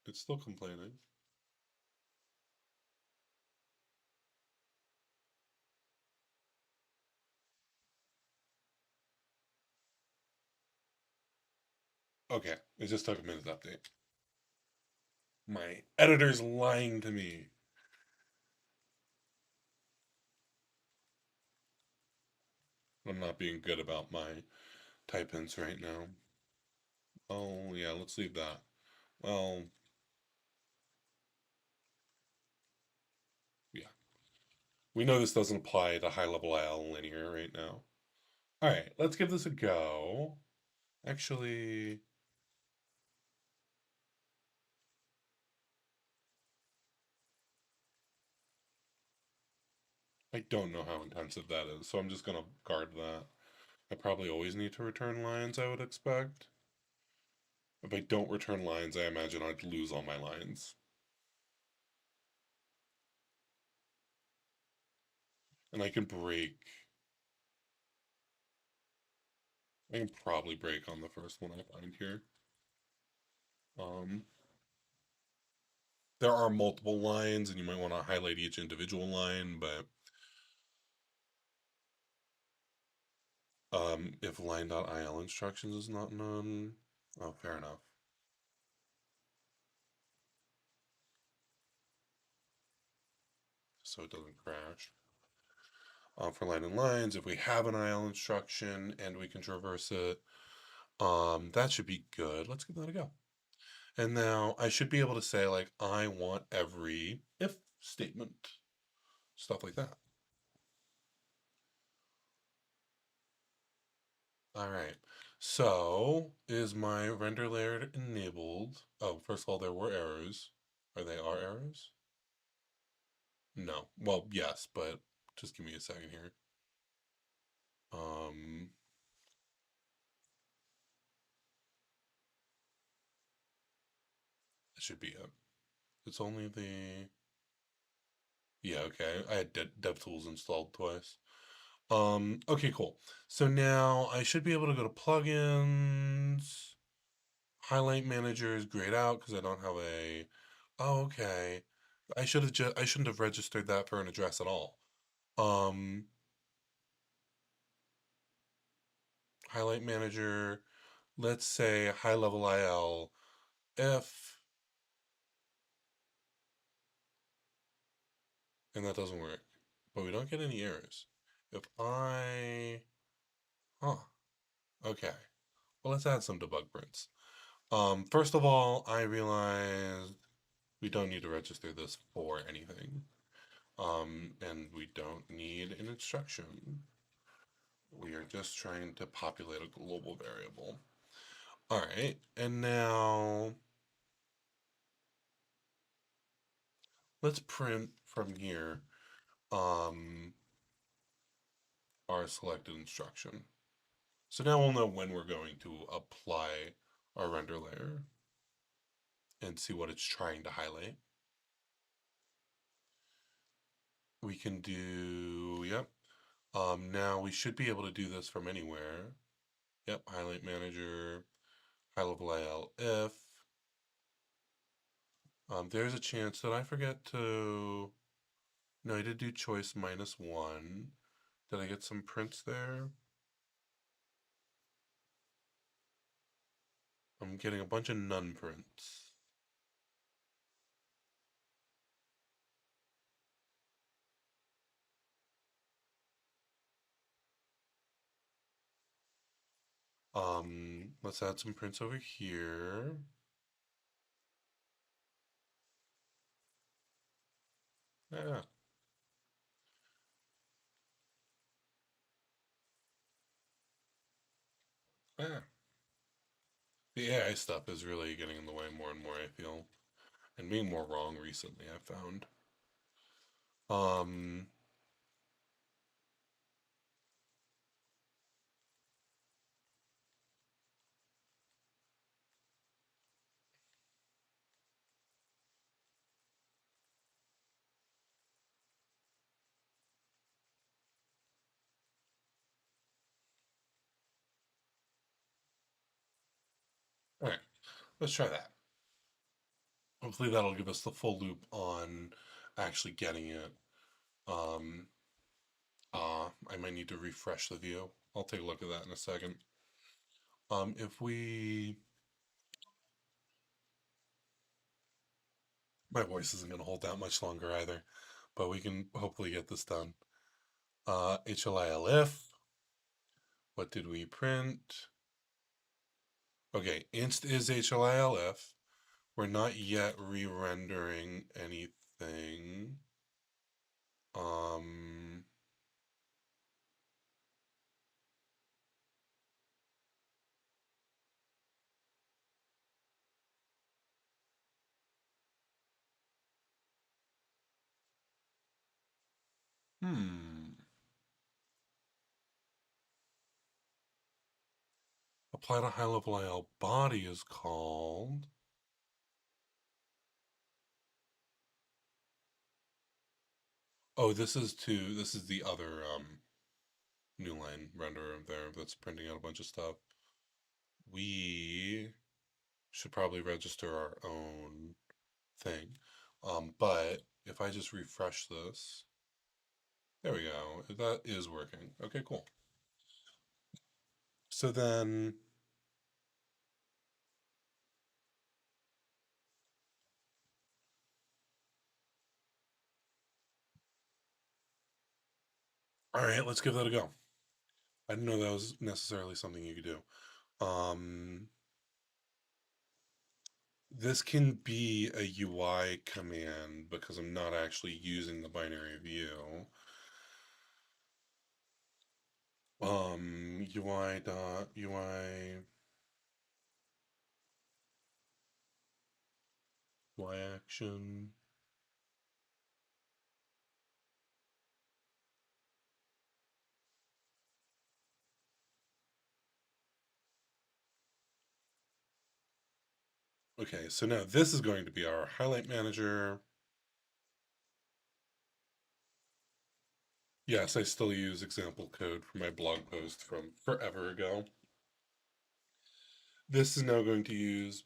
[SPEAKER 1] It's still complaining. Okay, it just took a minute to update. My editor's lying to me. I'm not being good about my type hints right now. Oh, yeah, let's leave that. Well, yeah. We know this doesn't apply to high level IL linear right now. All right, let's give this a go. Actually, I don't know how intensive that is, so I'm just going to guard that. I probably always need to return lines, I would expect. If I don't return lines, I imagine I'd lose all my lines. And I can break. I can probably break on the first one I find here. Um, there are multiple lines, and you might want to highlight each individual line, but if line.il instructions is not known, oh, fair enough. So it doesn't crash. For line and lines, if we have an IL instruction and we can traverse it, that should be good. Let's give that a go. And now I should be able to say, like, I want every if statement, stuff like that. All right. So is my render layer enabled? Oh, first of all, there were errors. Are they our errors? No. Well, yes, but just give me a second here. Um, that should be it. It's only the yeah, okay. I had DevTools installed twice. Okay, cool. So now I should be able to go to plugins. Highlight manager is grayed out because I don't have a. Oh, okay. I shouldn't have registered that for an address at all. Um, highlight manager. Let's say high level IL if, and that doesn't work, but we don't get any errors. If I, huh, okay. Well, let's add some debug prints. First of all, I realized we don't need to register this for anything. And we don't need an instruction. We are just trying to populate a global variable. All right, and now let's print from here um, our selected instruction. So now we'll know when we're going to apply our render layer and see what it's trying to highlight. We can do, yep. Now we should be able to do this from anywhere. Yep, highlight manager, high level IL if. There's a chance that I forget to, no, I did do choice -1. Did I get some prints there? I'm getting a bunch of none prints. Let's add some prints over here. Yeah, yeah. The AI stuff is really getting in the way more and more, I feel. And being more wrong recently, I've found. Um, all right, let's try that. Hopefully that'll give us the full loop on actually getting it. Um, I might need to refresh the view. I'll take a look at that in a second. If we, my voice isn't going to hold that much longer either, but we can hopefully get this done. HLILF, what did we print? Okay, inst is HLILF. We're not yet re-rendering anything. Um, hmm. Apply to high level IL body is called. Oh, this is the other new line renderer there that's printing out a bunch of stuff. We should probably register our own thing. But if I just refresh this, there we go. That is working. Okay, cool. So then, all right, let's give that a go. I didn't know that was necessarily something you could do. This can be a UI command because I'm not actually using the binary view. UI dot UI Y action. Okay, so now this is going to be our highlight manager. Yes, I still use example code for my blog post from forever ago. This is now going to use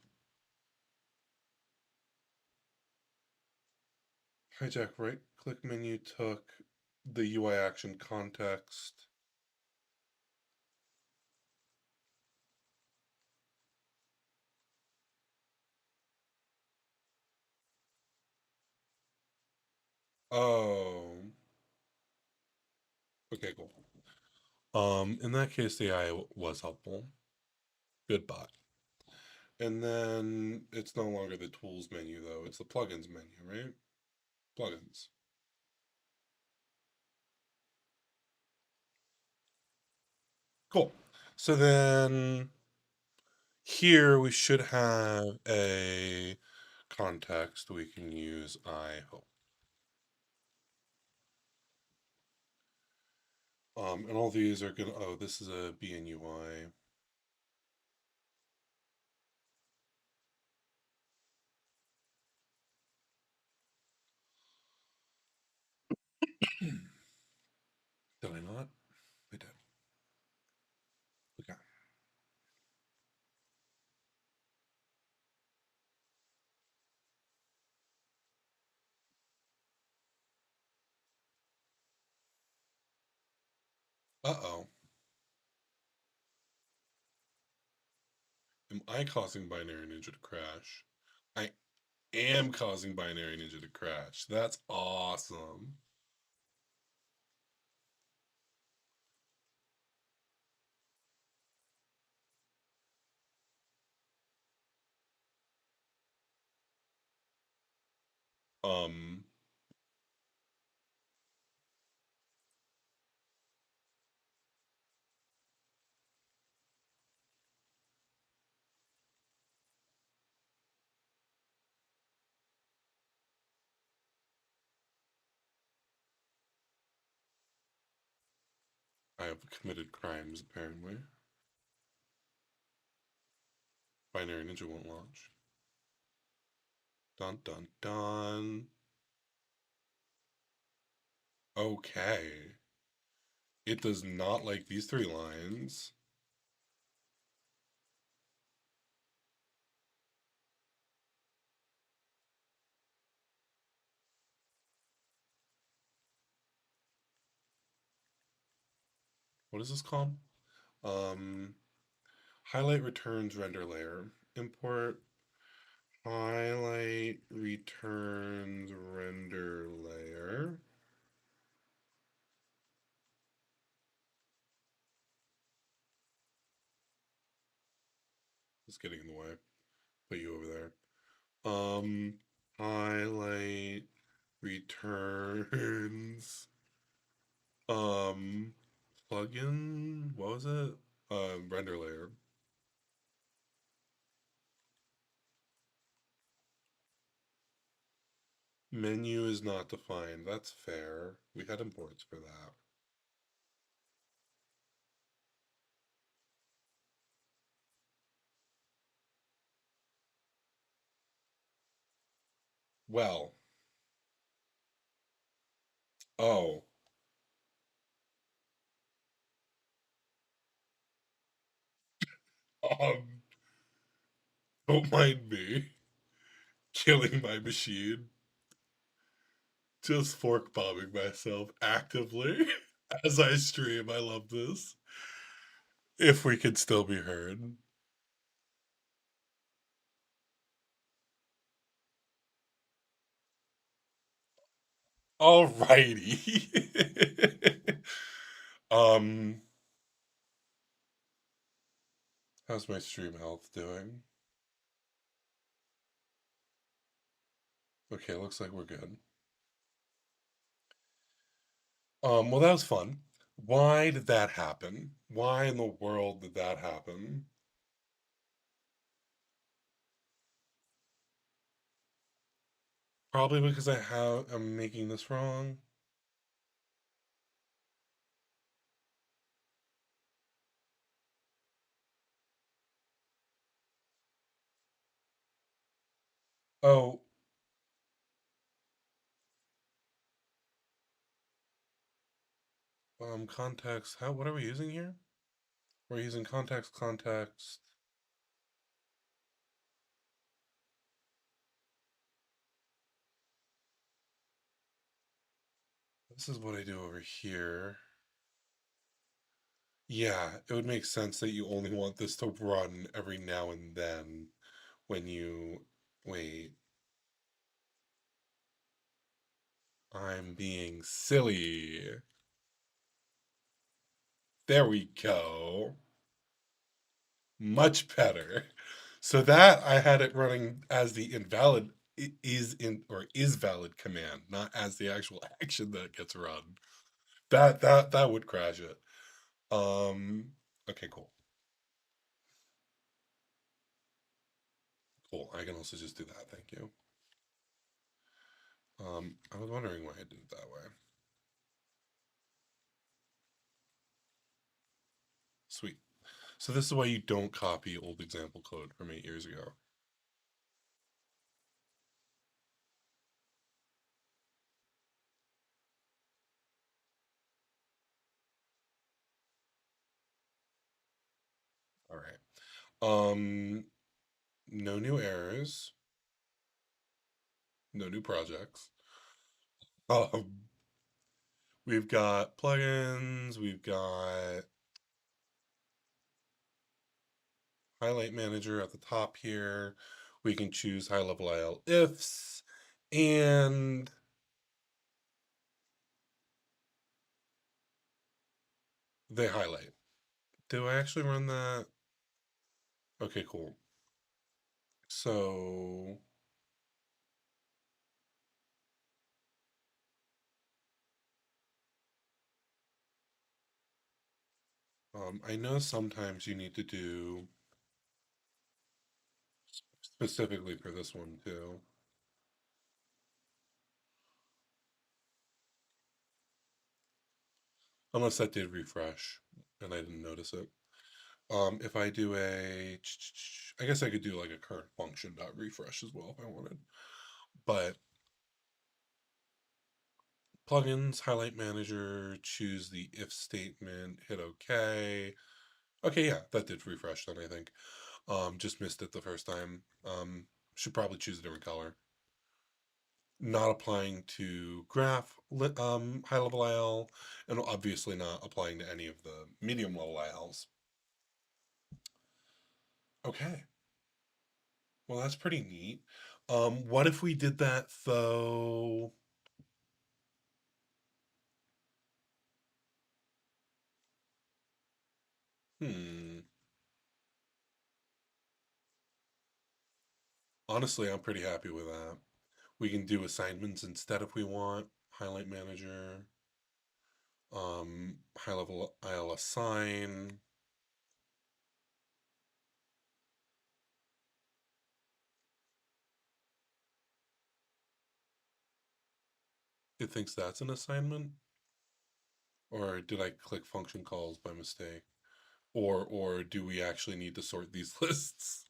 [SPEAKER 1] hijack right click menu took the UI action context. Oh, okay, cool. In that case, the AI was helpful. Good bot. And then it's no longer the tools menu though, it's the plugins menu, right? Plugins. Cool. So then here we should have a context we can use, I hope. And all these are gonna, oh, this is a BNUI. Did I not? I did. Okay. Uh-oh. Am I causing Binary Ninja to crash? I am causing Binary Ninja to crash. That's awesome. Um, I have committed crimes, apparently. Binary Ninja won't launch. Dun dun dun. Okay. It does not like these three lines. What is this called? Um, highlight returns render layer. Import highlight returns render layer. It's getting in the way. Put you over there. Highlight returns. Um, plugin. What was it? Render layer. Menu is not defined. That's fair. We had imports for that. Well, oh, um, don't mind me killing my machine. Just fork bombing myself actively as I stream. I love this. If we could still be heard. Alrighty. um, how's my stream health doing? Okay, looks like we're good. Well, that was fun. Why did that happen? Why in the world did that happen? Probably because I'm making this wrong. Oh, context. What are we using here? We're using context. This is what I do over here. Yeah, it would make sense that you only want this to run every now and then when you wait. I'm being silly. There we go. Much better. So that I had it running as the invalid is in or is valid command, not as the actual action that gets run. That would crash it. Um okay, cool. Cool. I can also just do that, thank you. I was wondering why I did it that way. Sweet. So this is why you don't copy old example code from 8 years ago. All right. No new errors, no new projects. Um, we've got plugins, we've got highlight manager at the top here. We can choose high level IL ifs and they highlight. Do I actually run that? Okay, cool. So I know sometimes you need to do specifically for this one too, unless that did refresh and I didn't notice it. If I do I guess I could do like a current function dot refresh as well if I wanted. But plugins, highlight manager, choose the if statement, hit OK. Okay, yeah, that did refresh then, I think. Just missed it the first time. Should probably choose a different color. Not applying to graph high level IL, and obviously not applying to any of the medium level ILs. Okay, well that's pretty neat. What if we did that though? Hmm. Honestly, I'm pretty happy with that. We can do assignments instead if we want. Highlight manager, high level IL assign. It thinks that's an assignment, or did I click function calls by mistake? Or do we actually need to sort these lists?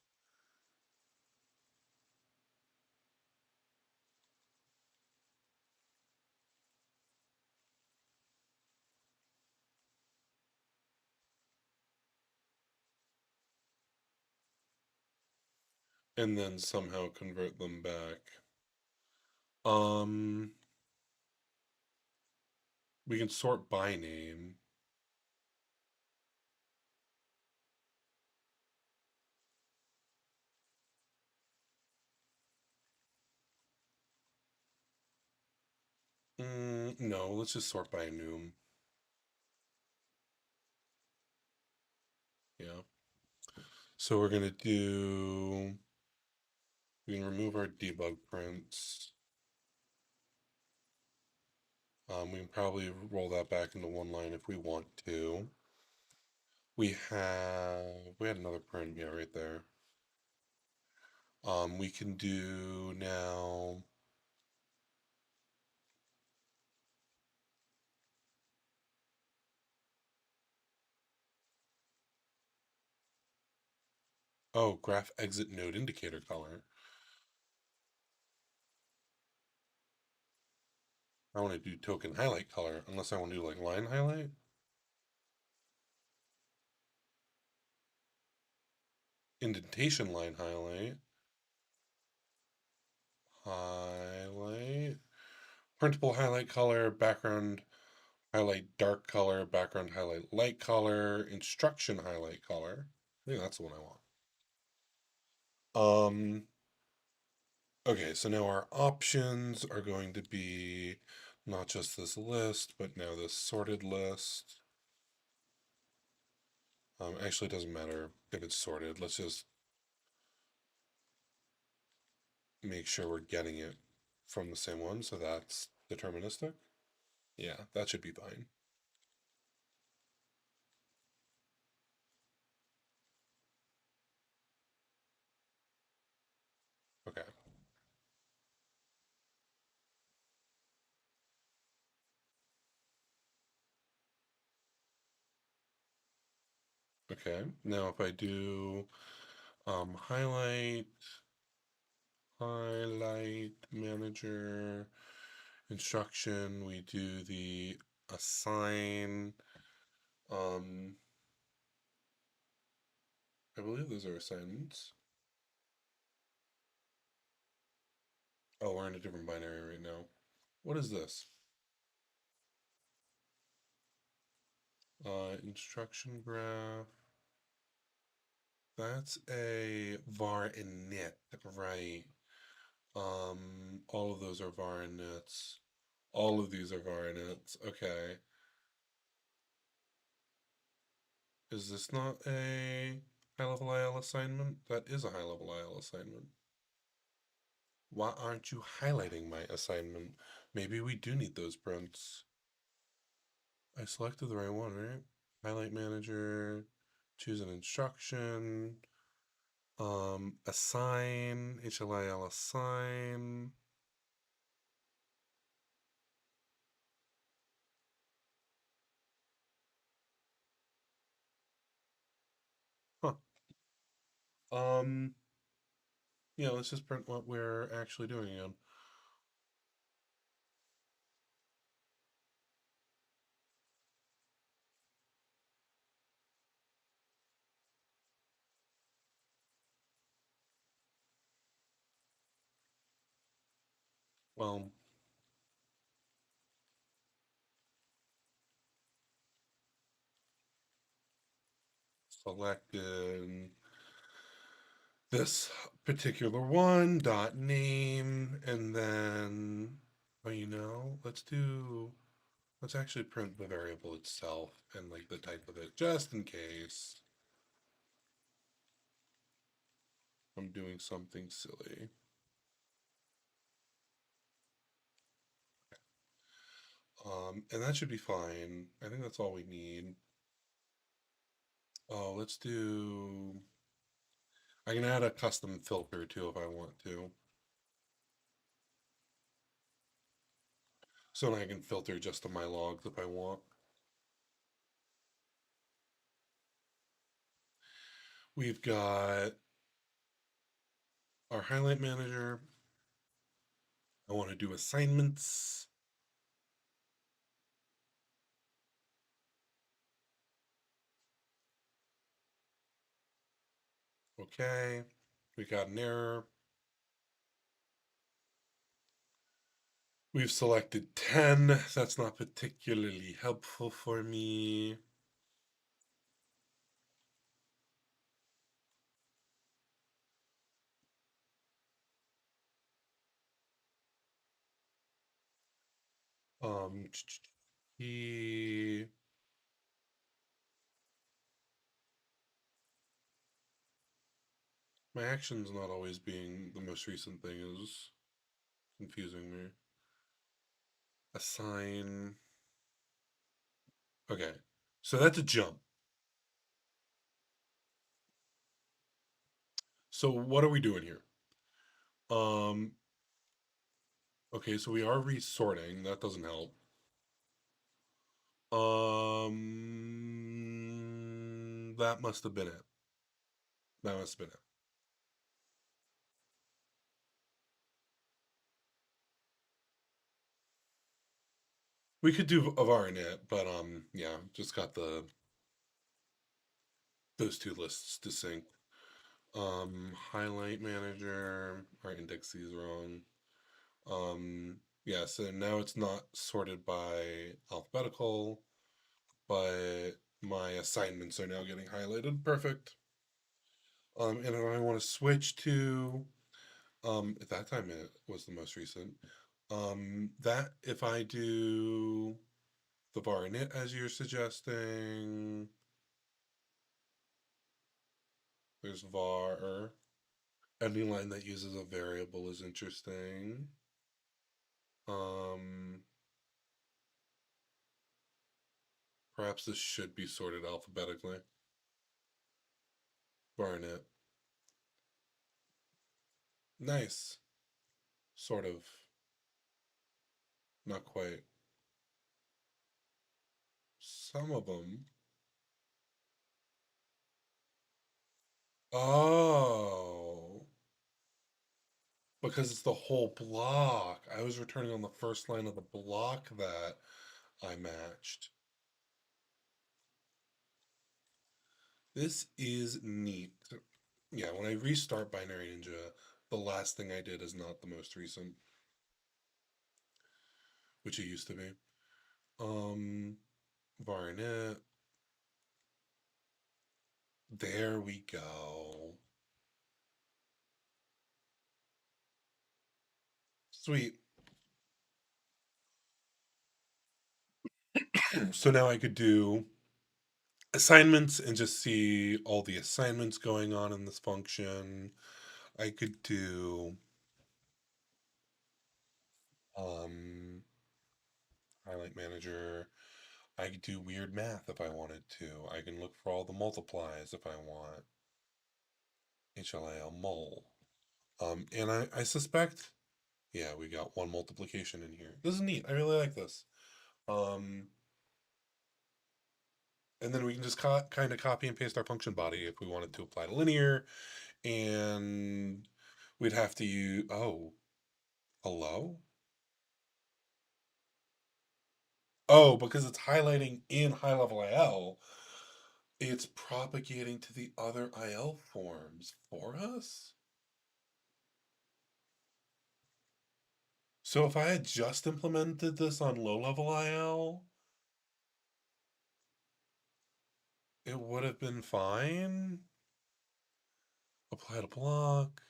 [SPEAKER 1] And then somehow convert them back. Um, we can sort by name. No, let's just sort by enum. Yeah. So we're gonna do. We can remove our debug prints. We can probably roll that back into one line if we want to. We had another print, yeah, right there. We can do now. Oh, graph exit node indicator color. I want to do token highlight color, unless I want to do like line highlight. Indentation line highlight. Highlight. Printable highlight color, background highlight dark color, background highlight light color, instruction highlight color. I think that's the one I want. Okay, so now our options are going to be not just this list, but now this sorted list. Actually, it doesn't matter if it's sorted. Let's just make sure we're getting it from the same one. So that's deterministic. Yeah, that should be fine. Okay. Okay. Now if I do highlight, highlight manager instruction, we do the assign. Um, I believe those are assignments. Oh, we're in a different binary right now. What is this? Instruction graph. That's a var init, right? All of those are var inits. All of these are var inits. Okay. Is this not a high level IL assignment? That is a high level IL assignment. Why aren't you highlighting my assignment? Maybe we do need those prints. I selected the right one, right? Highlight manager, choose an instruction, assign, HLIL assign. Huh. Um, yeah, let's just print what we're actually doing again. Well, selected this particular one, dot name, and then, well, let's actually print the variable itself and like the type of it, just in case I'm doing something silly. And that should be fine. I think that's all we need. Oh, let's do, I can add a custom filter too if I want to. So I can filter just to my logs if I want. We've got our highlight manager. I want to do assignments. Okay. We got an error. We've selected 10. That's not particularly helpful for me. Um, he, my actions not always being the most recent thing is confusing me. Assign. Okay. So that's a jump. So what are we doing here? Um, okay, so we are resorting. That doesn't help. That must have been it. That must have been it. We could do a varnet, but yeah, just got those two lists to sync. Highlight manager, our index is wrong. Yeah, so now it's not sorted by alphabetical, but my assignments are now getting highlighted. Perfect. And if I want to switch to, at that time it was the most recent. That if I do the var init as you're suggesting, there's var. Any line that uses a variable is interesting. Perhaps this should be sorted alphabetically. Barnet. Nice. Sort of. Not quite. Some of them. Oh. Because it's the whole block. I was returning on the first line of the block that I matched. This is neat. Yeah, when I restart Binary Ninja, the last thing I did is not the most recent, which it used to be. Um, Varnet. There we go. Sweet. So now I could do assignments and just see all the assignments going on in this function. I could do um, highlight manager. I could do weird math if I wanted to. I can look for all the multiplies if I want. HLAL mul. And I suspect, yeah, we got one multiplication in here. This is neat. I really like this. Um, and then we can just kind of copy and paste our function body if we wanted to apply to linear. And we'd have to use, oh, hello? Oh, because it's highlighting in high level IL, it's propagating to the other IL forms for us? So if I had just implemented this on low level IL, it would have been fine. Apply to block.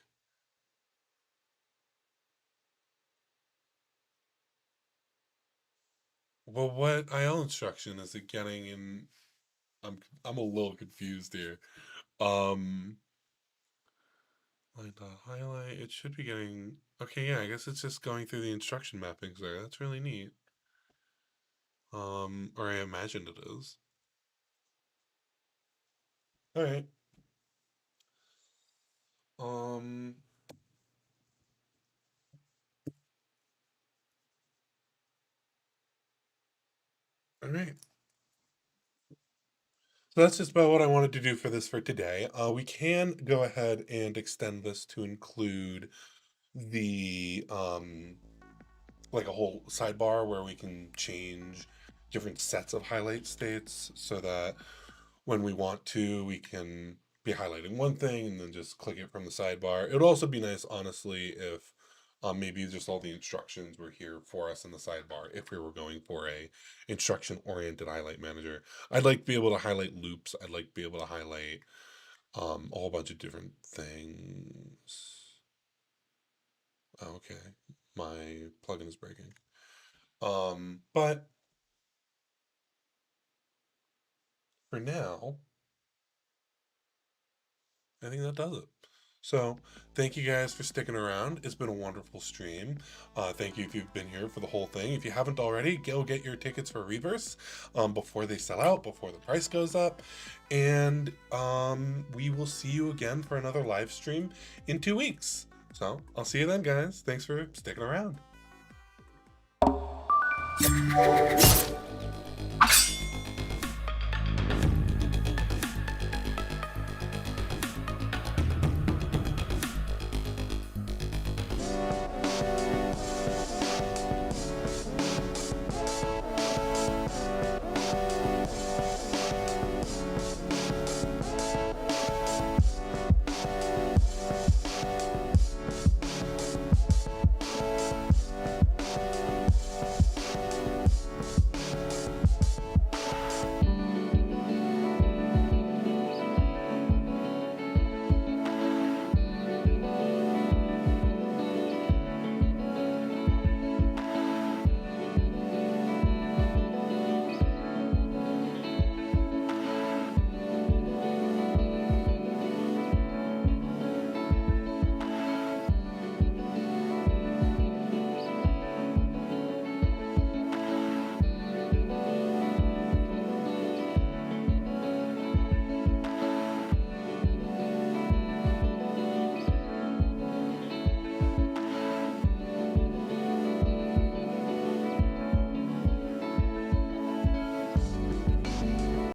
[SPEAKER 1] Well, what IL instruction is it getting in? I'm a little confused here. Um, line dot highlight. It should be getting. Okay, yeah. I guess it's just going through the instruction mappings there. That's really neat. Or I imagined it is. All right. Um. All right. So that's just about what I wanted to do for this for today. We can go ahead and extend this to include the like a whole sidebar where we can change different sets of highlight states so that when we want to, we can be highlighting one thing and then just click it from the sidebar. It would also be nice, honestly, if maybe just all the instructions were here for us in the sidebar if we were going for a instruction-oriented highlight manager. I'd like to be able to highlight loops. I'd like to be able to highlight a whole bunch of different things. Okay, my plugin is breaking. But for now, I think that does it. So, thank you guys for sticking around. It's been a wonderful stream. Thank you if you've been here for the whole thing. If you haven't already, go get your tickets for Reverse before they sell out, before the price goes up. And we will see you again for another live stream in 2 weeks. So, I'll see you then, guys. Thanks for sticking around.